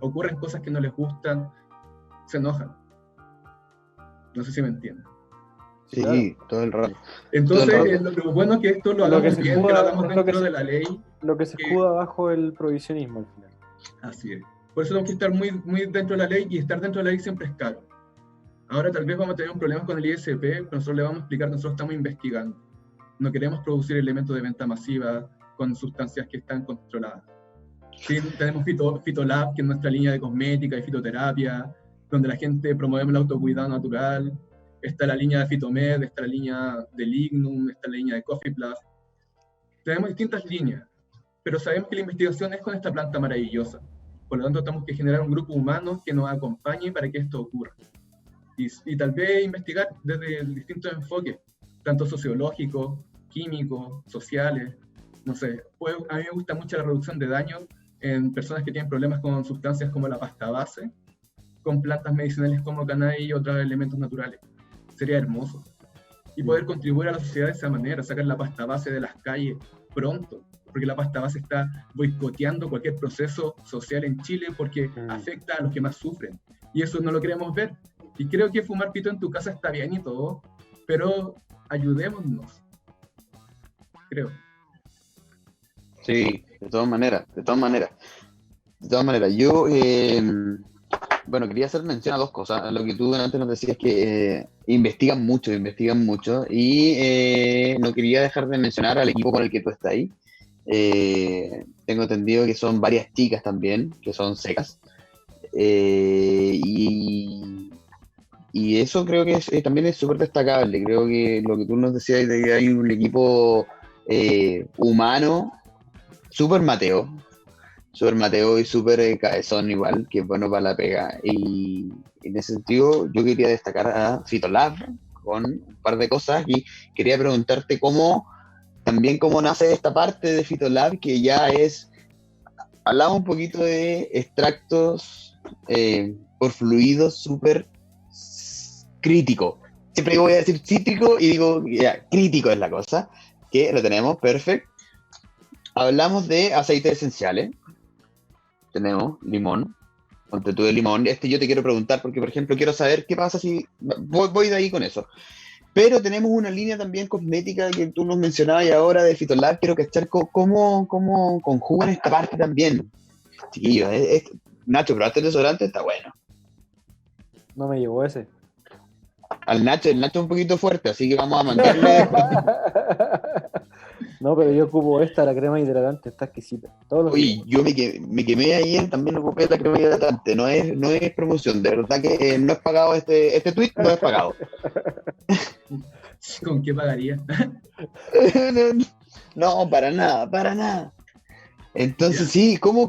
ocurren cosas que no les gustan, se enojan. No sé si me entienden. Sí, claro. Todo el rato. Entonces, lo bueno es que esto lo hagamos bien, que lo hagamos dentro de la ley. Lo que se escuda bajo el prohibicionismo al final. Así es. Por eso tenemos que estar muy, muy dentro de la ley, y estar dentro de la ley siempre es caro. Ahora tal vez vamos a tener un problema con el ISP, pero nosotros le vamos a explicar que nosotros estamos investigando. No queremos producir elementos de venta masiva con sustancias que están controladas. Sí, tenemos Fitolab, que es nuestra línea de cosmética y fitoterapia, donde la gente promueve el autocuidado natural. Está la línea de Fitomed, está la línea de Lignum, está la línea de Coffee Plus. Tenemos distintas líneas, pero sabemos que la investigación es con esta planta maravillosa. Por lo tanto, tenemos que generar un grupo humano que nos acompañe para que esto ocurra. Y tal vez investigar desde distintos enfoques, tanto sociológicos, químicos, sociales. No sé, a mí me gusta mucho la reducción de daño en personas que tienen problemas con sustancias como la pasta base, con plantas medicinales como cannabis y otros elementos naturales. Sería hermoso. Y poder contribuir a la sociedad de esa manera, sacar la pasta base de las calles pronto, porque la pasta base está boicoteando cualquier proceso social en Chile porque afecta a los que más sufren. Y eso no lo queremos ver. Y creo que fumar pito en tu casa está bien y todo, pero ayudémonos. Creo. Sí, de todas maneras. Yo, bueno, quería hacer mención a dos cosas. Lo que tú antes nos decías que investigan mucho, y no quería dejar de mencionar al equipo con el que tú estás ahí. Tengo entendido que son varias chicas también, que son secas. Y eso creo que también es súper destacable. Creo que lo que tú nos decías de que hay un equipo humano súper mateo, súper Mateo y súper cabezón igual, que es bueno para la pega. Y en ese sentido yo quería destacar a Fitolab con un par de cosas y quería preguntarte también cómo nace esta parte de Fitolab, que ya es, hablamos un poquito de extractos por fluidos súper crítico. Siempre voy a decir cítrico y digo, ya, crítico es la cosa, que lo tenemos, perfecto. Hablamos de aceites esenciales. Tenemos limón, ponte tú de limón. Yo te quiero preguntar porque, por ejemplo, quiero saber qué pasa si... Voy de ahí con eso. Pero tenemos una línea también cosmética que tú nos mencionabas y ahora de Fitolab. Quiero cachar cómo conjugan esta parte también. Chiquillos, Nacho, ¿probaste el desodorante? Está bueno. No me llegó ese. El Nacho es un poquito fuerte, así que vamos a mandarle... No, pero yo ocupo la crema hidratante, está exquisita. Uy, yo me quemé ayer, también ocupé la crema hidratante, no es promoción, de verdad que no es pagado este tweet, no es pagado. ¿Con qué pagaría? No, para nada. Entonces, sí, ¿cómo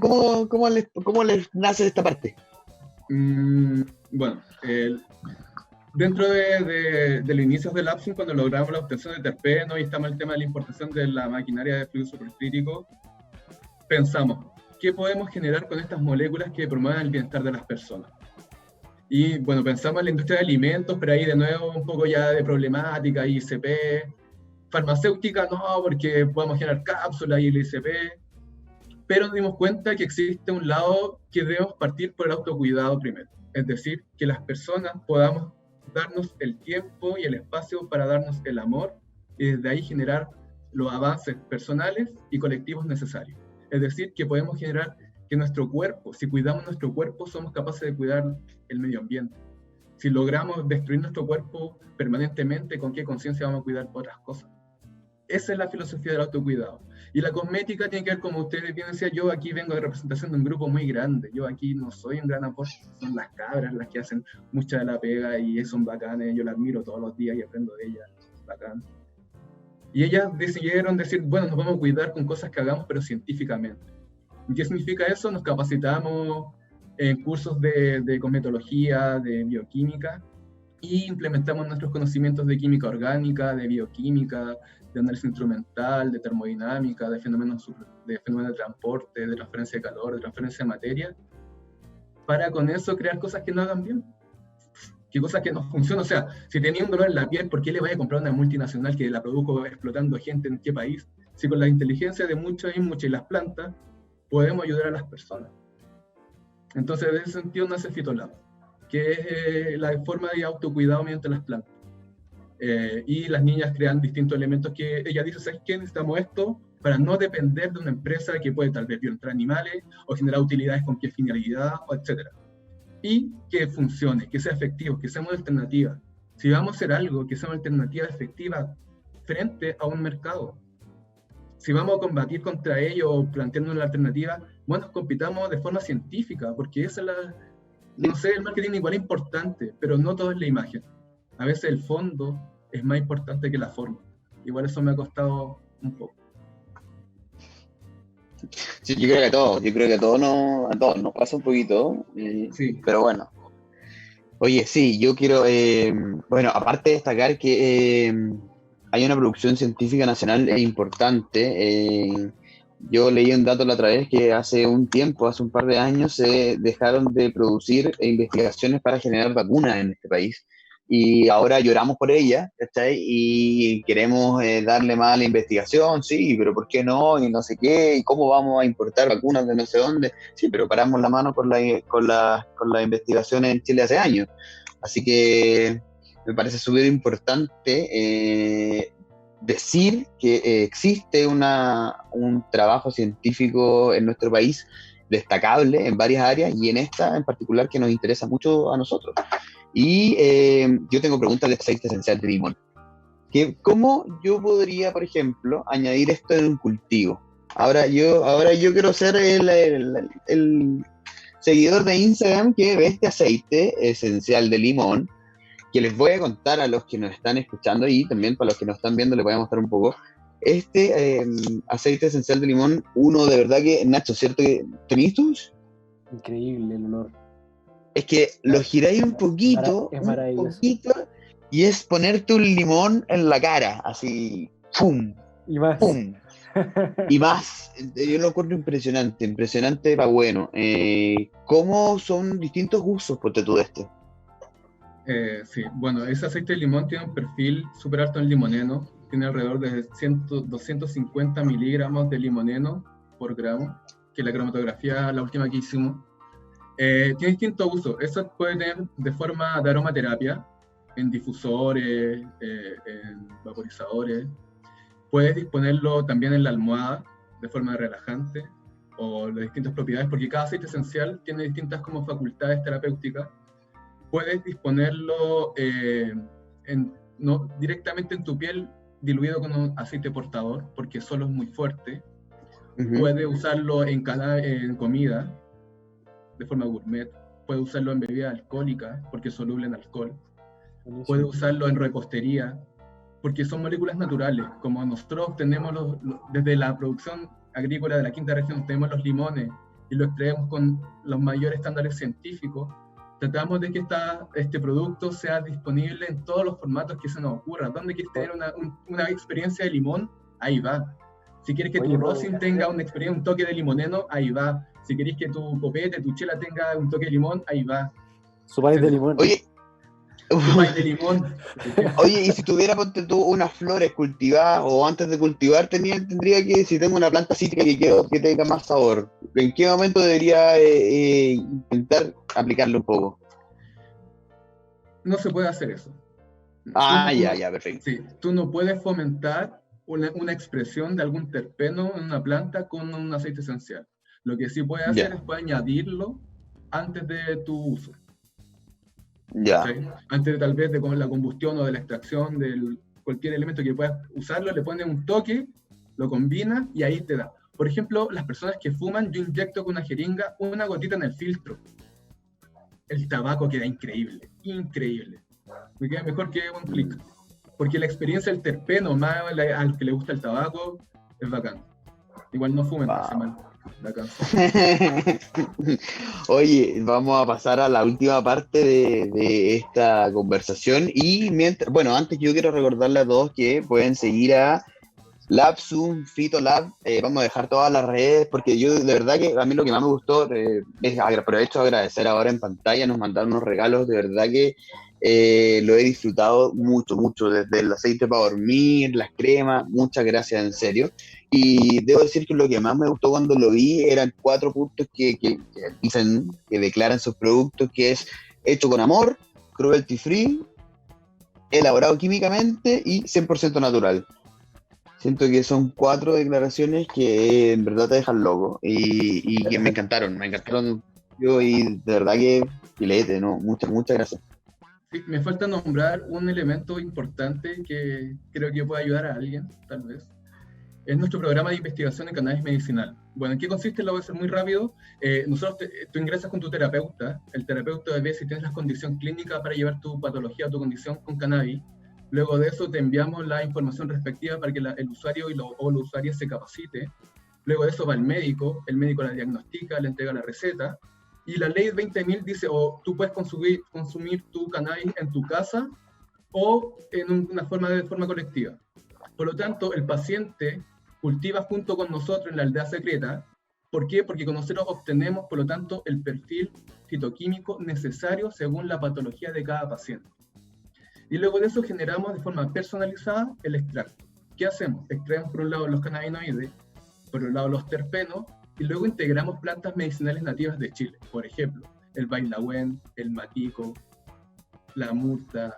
les nace esta parte? Bueno, dentro de los inicios del Lapsum, cuando logramos la obtención de terpenos y estamos en el tema de la importación de la maquinaria de fluido supercrítico, pensamos, ¿qué podemos generar con estas moléculas que promuevan el bienestar de las personas? Y bueno, pensamos en la industria de alimentos, pero ahí de nuevo un poco ya de problemática, ICP, farmacéutica no, porque podemos generar cápsulas y el ICP, pero nos dimos cuenta que existe un lado que debemos partir por el autocuidado primero, es decir, que las personas podamos darnos el tiempo y el espacio para darnos el amor y desde ahí generar los avances personales y colectivos necesarios. Es decir, que podemos generar que nuestro cuerpo, si cuidamos nuestro cuerpo, somos capaces de cuidar el medio ambiente. Si logramos destruir nuestro cuerpo permanentemente, ¿con qué conciencia vamos a cuidar otras cosas? Esa es la filosofía del autocuidado. Y la cosmética tiene que ver, como ustedes bien decían, yo aquí vengo de representación de un grupo muy grande. Yo aquí no soy un gran aporte, son las cabras las que hacen mucha de la pega y son bacanes. Yo las admiro todos los días y aprendo de ellas. Bacán. Y ellas decidieron decir, bueno, nos vamos a cuidar con cosas que hagamos, pero científicamente. ¿Y qué significa eso? Nos capacitamos en cursos de cosmetología, de bioquímica, y implementamos nuestros conocimientos de química orgánica, de bioquímica, de análisis instrumental, de termodinámica, de fenómenos de transporte, de transferencia de calor, de transferencia de materia, para con eso crear cosas que no hagan bien, que cosas que no funcionan. O sea, si tenía un dolor en la piel, ¿por qué le vaya a comprar una multinacional que la produjo explotando gente en qué país? Si con la inteligencia de muchos y las plantas podemos ayudar a las personas. Entonces, en ese sentido nace Fitolab, que es la forma de autocuidado mediante las plantas. Y las niñas crean distintos elementos que ella dice, ¿sabes qué? Necesitamos esto para no depender de una empresa que puede tal vez violentar animales o generar utilidades con qué finalidad, etc. Y que funcione, que sea efectivo, que sea una alternativa. Si vamos a hacer algo, que sea una alternativa efectiva frente a un mercado. Si vamos a combatir contra ello o planteando una alternativa, bueno, compitamos de forma científica, porque esa es no sé, el marketing igual es importante, pero no todo es la imagen. A veces el fondo es más importante que la forma. Igual eso me ha costado un poco. Sí, yo creo que a todos nos pasa un poquito, Sí. Pero bueno. Oye, sí, yo quiero, bueno, aparte de destacar que hay una producción científica nacional importante. Yo leí un dato la otra vez que hace un par de años, se dejaron de producir investigaciones para generar vacunas en este país. Y ahora lloramos por ella, ¿cachai? Y queremos darle más a la investigación, sí, pero ¿por qué no? Y no sé qué, y cómo vamos a importar vacunas de no sé dónde. Sí, pero paramos la mano con la investigación en Chile hace años. Así que me parece súper importante decir que existe un trabajo científico en nuestro país destacable en varias áreas y en esta en particular que nos interesa mucho a nosotros. Y yo tengo preguntas de aceite esencial de limón. ¿Cómo yo podría, por ejemplo, añadir esto en un cultivo? Ahora yo quiero ser el seguidor de Instagram que ve este aceite esencial de limón, que les voy a contar a los que nos están escuchando y también para los que nos están viendo les voy a mostrar un poco. aceite esencial de limón, uno de verdad que, Nacho, ¿cierto que tenéis tus? Increíble el olor. Es que lo giráis un poquito, Es maravilloso. Y es ponerte un limón en la cara, así, ¡pum! Y más. ¡Pum! Y más, yo lo encuentro impresionante para bueno. ¿Cómo son distintos usos, ponte tú de este? Sí, bueno, ese aceite de limón tiene un perfil súper alto en limoneno, tiene alrededor de 250 miligramos de limoneno por gramo, que es la cromatografía, la última que hicimos. Tiene distintos usos, eso puede tener de forma de aromaterapia, en difusores, en vaporizadores. Puedes disponerlo también en la almohada, de forma relajante, o de distintas propiedades, porque cada aceite esencial tiene distintas como facultades terapéuticas. Puedes disponerlo no directamente en tu piel, diluido con un aceite portador, porque solo es muy fuerte. Uh-huh. Puedes usarlo en comida, de forma gourmet. Puedes usarlo en bebidas alcohólicas, porque es soluble en alcohol. Puedes usarlo en repostería, porque son moléculas naturales. Como nosotros tenemos desde la producción agrícola de la quinta región, tenemos los limones y lo extraemos con los mayores estándares científicos, tratamos de que este producto sea disponible en todos los formatos que se nos ocurra. ¿Dónde quieres tener una experiencia de limón? Ahí va. Si quieres que tu rosin tenga una experiencia, un toque de limoneno, ahí va. Si quieres que tu copete, tu chela tenga un toque de limón, ahí va. Su país de limón. Oye, su país de limón. Oye, y si tuviera, ponte tú, unas flores cultivadas, o antes de cultivar, tendría que, si tengo una planta cítrica que quiero que tenga más sabor, ¿en qué momento debería intentar aplicarlo un poco? No se puede hacer eso. Ya, perfecto. Sí, tú no puedes fomentar una expresión de algún terpeno en una planta con un aceite esencial. Lo que sí puedes hacer es añadirlo antes de tu uso. Ya. ¿Sí? Antes de, tal vez de la combustión o de la extracción de cualquier elemento que puedas usarlo, le pones un toque, lo combinas y ahí te da. Por ejemplo, las personas que fuman, yo inyecto con una jeringa una gotita en el filtro. El tabaco queda increíble, increíble. Me queda mejor que un clic. Porque la experiencia del terpeno, más al que le gusta el tabaco, es bacán. Igual no fumen, hace mal. Oye, vamos a pasar a la última parte de esta conversación y antes yo quiero recordarle a todos que pueden seguir a Lapsum, Fitolab, vamos a dejar todas las redes porque yo de verdad que a mí lo que más me gustó es aprovecho de agradecer ahora en pantalla, nos mandaron unos regalos, de verdad que lo he disfrutado mucho, desde el aceite para dormir, las cremas, muchas gracias en serio. Y debo decir que lo que más me gustó cuando lo vi eran 4 puntos que dicen, que declaran sus productos, que es hecho con amor, cruelty free, elaborado químicamente y 100% natural. Siento que son 4 declaraciones que en verdad te dejan loco y que me encantaron yo y de verdad que filete, ¿no? Muchas gracias. Sí, me falta nombrar un elemento importante que creo que puede ayudar a alguien, tal vez. Es nuestro programa de investigación en cannabis medicinal. Bueno, ¿en qué consiste? Lo voy a hacer muy rápido. Tú ingresas con tu terapeuta. El terapeuta ve si tienes la condición clínica para llevar tu patología o tu condición con cannabis. Luego de eso te enviamos la información respectiva para que el usuario o la usuaria se capacite. Luego de eso va el médico la diagnostica, le entrega la receta. Y la ley 20.000 dice, tú puedes consumir tu cannabis en tu casa o en una forma colectiva. Por lo tanto, el paciente cultiva junto con nosotros en la aldea secreta. ¿Por qué? Porque con nosotros obtenemos, por lo tanto, el perfil fitoquímico necesario según la patología de cada paciente. Y luego de eso generamos de forma personalizada el extracto. ¿Qué hacemos? Extraemos por un lado los cannabinoides, por un lado los terpenos, y luego integramos plantas medicinales nativas de Chile. Por ejemplo, el bailahuen, el matico, la murta,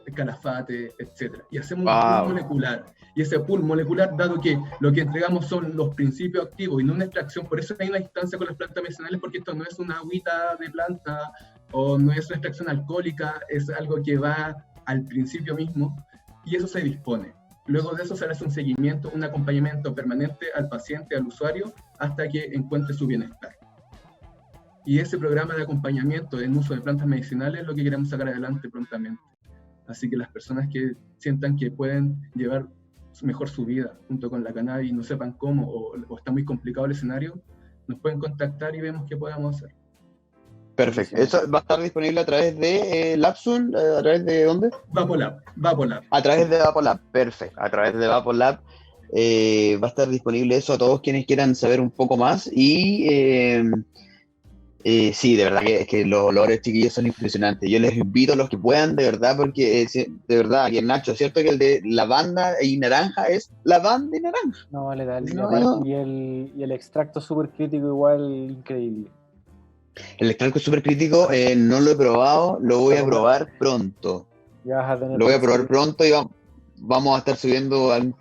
el calafate, etc. Y hacemos un pool molecular. Y ese pool molecular, dado que lo que entregamos son los principios activos y no una extracción, por eso hay una distancia con las plantas medicinales, porque esto no es una agüita de planta o no es una extracción alcohólica, es algo que va al principio mismo y eso se dispone. Luego de eso se hace un seguimiento, un acompañamiento permanente al paciente, al usuario, hasta que encuentre su bienestar. Y ese programa de acompañamiento en uso de plantas medicinales es lo que queremos sacar adelante prontamente. Así que las personas que sientan que pueden llevar mejor su vida junto con la cannabis y no sepan cómo, o está muy complicado el escenario, nos pueden contactar y vemos qué podemos hacer. Perfecto. ¿Eso va a estar disponible a través de Lapsun? ¿A través de dónde? Vapolab. A través de Vapolab, perfecto. A través de Vapolab va a estar disponible eso a todos quienes quieran saber un poco más. Y sí, de verdad que los olores, chiquillos, son impresionantes. Yo les invito a los que puedan, de verdad, porque de verdad, y el Nacho, ¿cierto? Que el de lavanda y naranja es lavanda y naranja. No, letal. No. Y el extracto súper crítico igual, increíble. El extracto súper crítico no lo he probado, lo voy a probar pronto. Ya vas a tener Lo voy a probar pronto y vamos a estar subiendo un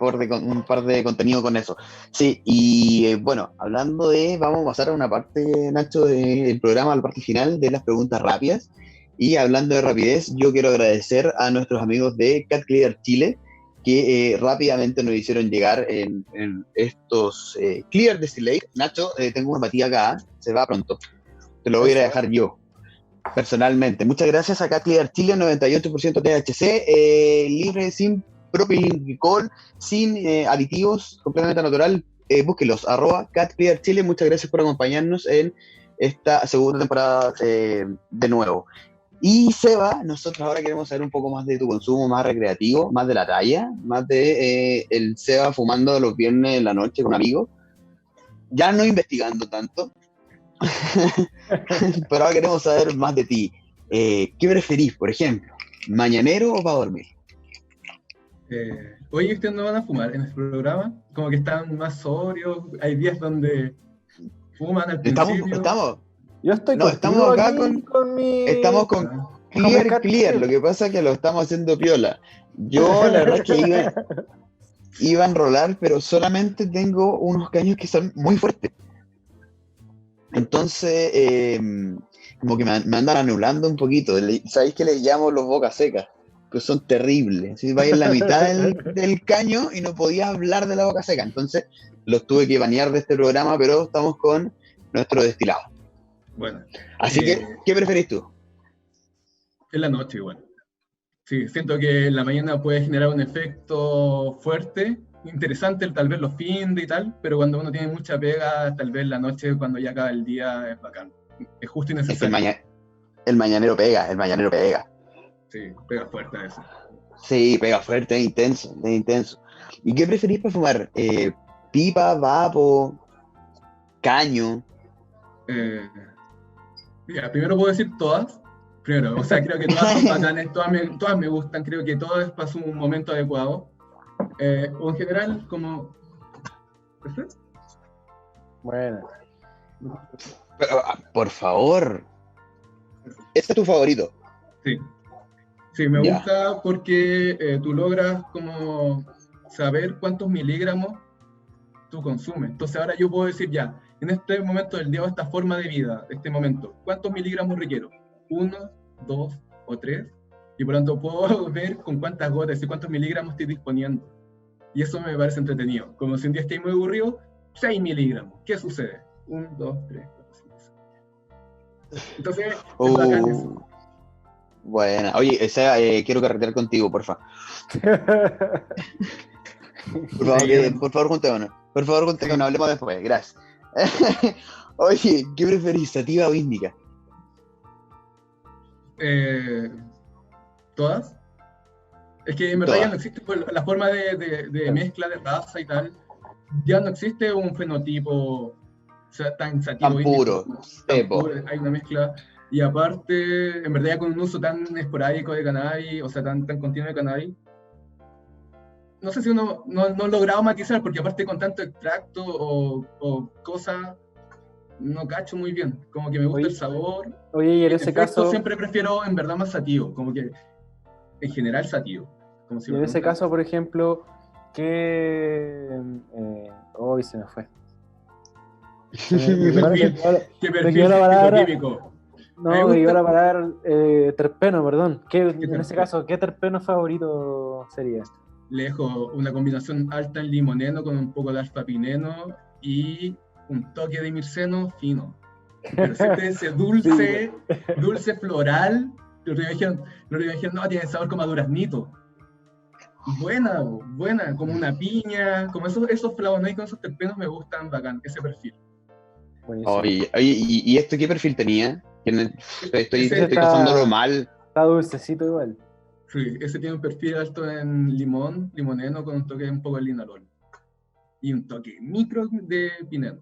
par de contenido con eso. Sí, y bueno, vamos a pasar a una parte, Nacho, del programa, a la parte final de las preguntas rápidas. Y hablando de rapidez, yo quiero agradecer a nuestros amigos de Cat Clear Chile, que rápidamente nos hicieron llegar en estos Clear Distillate. Nacho, tengo una patilla acá, se va pronto. Te lo voy a ir a dejar yo, personalmente. Muchas gracias a Cat Clear Chile, 98% THC, libre, sin propilenglicol, sin aditivos, completamente natural. Búsquelos, @Cat Clear Chile. Muchas gracias por acompañarnos en esta segunda temporada de nuevo. Y Seba, nosotros ahora queremos saber un poco más de tu consumo más recreativo, más de la talla, más de el Seba fumando los viernes en la noche con amigos, ya no investigando tanto. Pero ahora queremos saber más de ti. ¿Qué preferís, por ejemplo? ¿Mañanero o para dormir? Oye, ¿ustedes no van a fumar en este programa? Como que están más sobrios, hay días donde fuman al principio. Yo estoy estamos acá con mi... Estamos con Clear, lo que pasa es que lo estamos haciendo piola. Yo la verdad es que iba a enrolar, pero solamente tengo unos caños que son muy fuertes. Entonces, como que me andan anulando un poquito. ¿Sabéis que les llamo los bocas secas? Que son terribles. Si vais en la mitad del caño y no podía hablar de la boca seca. Entonces, los tuve que banear de este programa, pero estamos con nuestro destilado. Bueno. Así que, ¿qué preferís tú? En la noche igual. Sí, siento que en la mañana puede generar un efecto fuerte, interesante, tal vez los fines y tal, pero cuando uno tiene mucha pega, tal vez la noche, cuando ya acaba el día, es bacán. Es justo y necesario. Es que el mañanero pega. Sí, pega fuerte a eso. Sí, pega fuerte, es intenso. ¿Y qué preferís para fumar? ¿Pipa, vapo, caño? Ya, primero puedo decir todas. Primero, o sea, creo que todas son bacanes, todas me gustan, creo que todas pasan un momento adecuado. O en general, como... Bueno. Pero, por favor. ¿Este es tu favorito? Sí, me gusta porque tú logras como saber cuántos miligramos tú consumes. Entonces ahora yo puedo decir ya, en este momento del día o esta forma de vida, este momento, ¿cuántos miligramos requiero? 1, 2 o 3, y por lo tanto puedo ver con cuántas gotas y cuántos miligramos estoy disponiendo. Y eso me parece entretenido. Como si un día estoy muy aburrido, 6 miligramos. ¿Qué sucede? 1, 2, 3, 4, 5, 6. Entonces, es bacán eso. Buena. Oye, quiero carretear contigo, porfa. Por favor, juntémonos. Hablemos después. Gracias. Oye, ¿qué preferís, sativa o índica? ¿Todas? Es que en verdad ya no existe la forma de mezcla de raza y tal. Ya no existe un fenotipo tan sativo. Tan puro. Hay una mezcla. Y aparte, en verdad ya con un uso tan esporádico de cannabis, o sea, tan continuo de cannabis, no sé si uno no ha logrado matizar, porque aparte con tanto extracto o cosas, no cacho muy bien. Como que me gusta el sabor. Oye, y en ese caso... siempre prefiero en verdad más sativo, como que en general sativo. Como si y en ese caso, por ejemplo, ¿qué... hoy se me fue. Me quedó la palabra químico. No, me quedó la palabra terpeno, perdón. En ese caso, ¿qué terpeno favorito sería? Le dejo una combinación alta en limoneno con un poco de alfa-pineno y un toque de mirceno fino. Pero siempre ese dulce floral. Los dijeron, no, tiene sabor como a duraznito. buena, como una piña, como esos flavonoides, esos terpenos me gustan bacán, ese perfil. Buenísimo. Oye, ¿y esto qué perfil tenía? Estoy Ese cazándolo mal. Está dulcecito igual. Sí, ese tiene un perfil alto en limón, limoneno, con un toque un poco de linalol. Y un toque micro de pineno.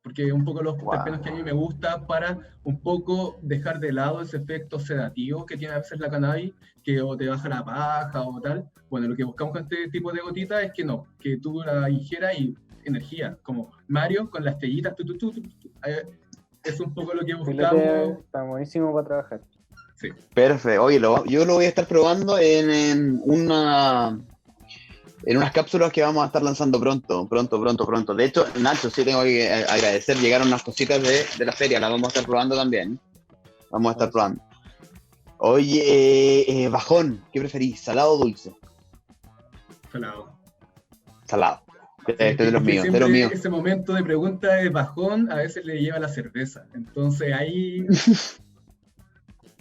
Porque un poco los terpenos que a mí me gusta para un poco dejar de lado ese efecto sedativo que tiene a veces la cannabis, que o te baja la paja o tal. Bueno, lo que buscamos con este tipo de gotitas es que no, que tú la ingieras y energía, como Mario con las estrellitas, es un poco lo que buscamos. Está buenísimo para trabajar. Sí. Perfecto. Oye, yo lo voy a estar probando en unas cápsulas que vamos a estar lanzando pronto. De hecho, Nacho, sí tengo que agradecer, llegaron unas cositas de la feria, las vamos a estar probando también. Vamos a estar probando. Oye, bajón, ¿qué preferís? ¿Salado o dulce? Salado. Este es de los míos, de los míos. Ese momento de pregunta de bajón a veces le lleva la cerveza. Entonces ahí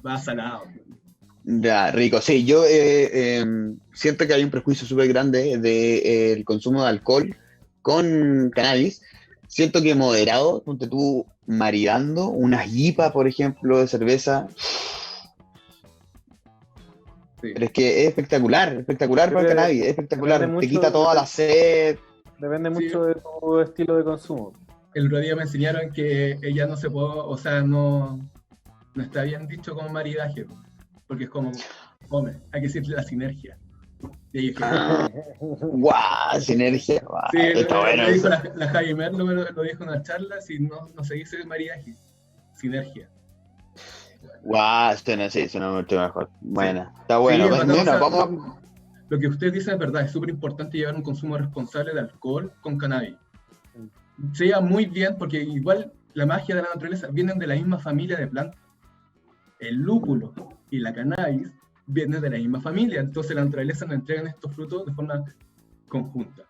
va salado. Ya, rico. Sí, yo siento que hay un prejuicio súper grande del consumo de alcohol con cannabis. Siento que moderado, ponte tú maridando una jipa, por ejemplo, de cerveza. Sí. Pero es que es espectacular para el cannabis, es espectacular. Te quita toda la sed. Depende mucho de tu estilo de consumo. El otro día me enseñaron que ella no se puede, o sea, no está bien dicho como maridaje. Porque es como, hay que decirle la sinergia. ¡Guau! Sinergia. Wow, sí, está bueno. Dijo la Javi Merlo lo dijo en una charla, si no se dice maridaje, sinergia. ¡Guau! Suena mucho mejor. Bueno, sí. Está bueno. Sí, bueno, vamos. Lo que usted dice es verdad, es súper importante llevar un consumo responsable de alcohol con cannabis. Se lleva muy bien porque igual la magia de la naturaleza vienen de la misma familia de plantas. El lúpulo y la cannabis vienen de la misma familia, entonces la naturaleza nos entrega estos frutos de forma conjunta,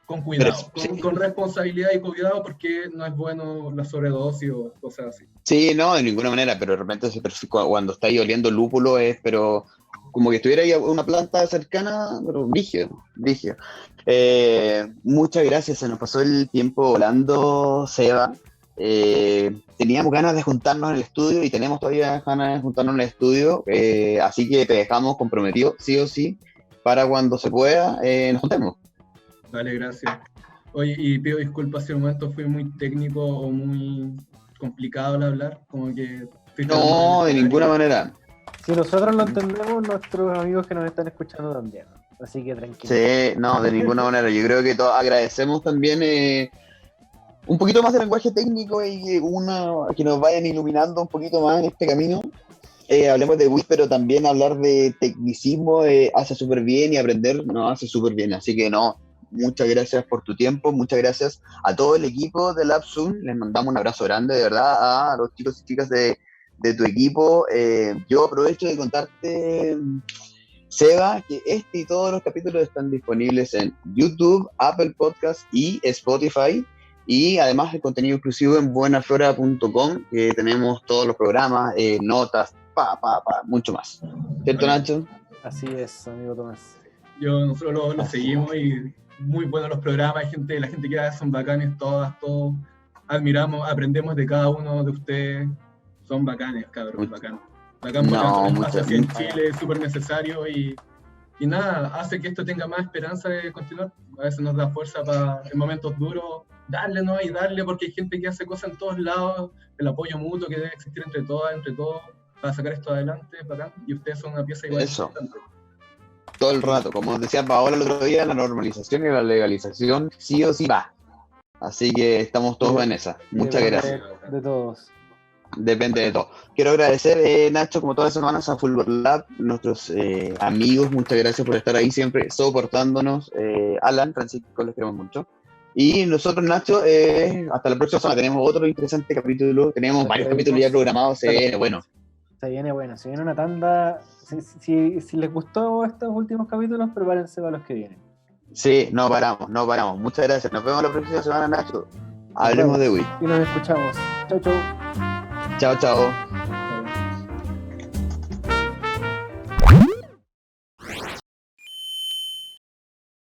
con cuidado, con responsabilidad y cuidado, porque no es bueno la sobredosis o cosas así. Sí, no, de ninguna manera, pero de repente cuando estáis oliendo lúpulo pero como que estuviera ahí una planta cercana, pero rígido. Muchas gracias, se nos pasó el tiempo volando, Seba. Teníamos ganas de juntarnos en el estudio y tenemos todavía ganas de juntarnos en el estudio, así que te dejamos comprometido, sí o sí, para cuando se pueda, nos juntemos. Vale, gracias. Oye, y pido disculpas si en un momento fui muy técnico o muy complicado al hablar, como que... No, de ninguna manera. Si nosotros lo entendemos, nuestros amigos que nos están escuchando también, así que tranquilo. Sí, no, de ninguna manera. Yo creo que todos agradecemos también un poquito más de lenguaje técnico y que nos vayan iluminando un poquito más en este camino. Hablemos de WIT, pero también hablar de tecnicismo hace súper bien y aprender nos hace súper bien. Así que muchas gracias por tu tiempo, muchas gracias a todo el equipo de LabZoom. Les mandamos un abrazo grande, de verdad, a los chicos y chicas de tu equipo. Yo aprovecho de contarte, Seba, que este y todos los capítulos están disponibles en YouTube, Apple Podcasts y Spotify. Y además el contenido exclusivo en buenaflora.com, que tenemos todos los programas, notas, mucho más. ¿Cierto, Nacho? Así es, amigo Tomás. Nosotros lo seguimos y muy buenos los programas, la gente que hace son bacanes todos admiramos, aprendemos de cada uno de ustedes, son bacanes, cabrón, bacán un espacio así en Chile, es súper necesario y nada, hace que esto tenga más esperanza de continuar. A veces nos da fuerza para en momentos duros darle, ¿no? Y darle, porque hay gente que hace cosas en todos lados, el apoyo mutuo que debe existir entre todos, para sacar esto adelante, bacán, y ustedes son una pieza igual. Eso. Todo el rato, como decía Paola el otro día, la normalización y la legalización sí o sí va. Así que estamos todos en esa. Muchas gracias. De todos. Depende de todo. Quiero agradecer, Nacho, como todas las semanas, a Fulgor Lab, nuestros amigos. Muchas gracias por estar ahí siempre soportándonos. Alan, Francisco, les queremos mucho. Y nosotros, Nacho, hasta la próxima semana. Tenemos otro interesante capítulo. Tenemos varios capítulos ya programados. Se viene bueno. Se viene una tanda. Si les gustó estos últimos capítulos, prepárense para los que vienen. Sí, no paramos. Muchas gracias. Nos vemos la próxima semana, Nacho. Hablemos de WIT. Y nos escuchamos. Chau. Chao.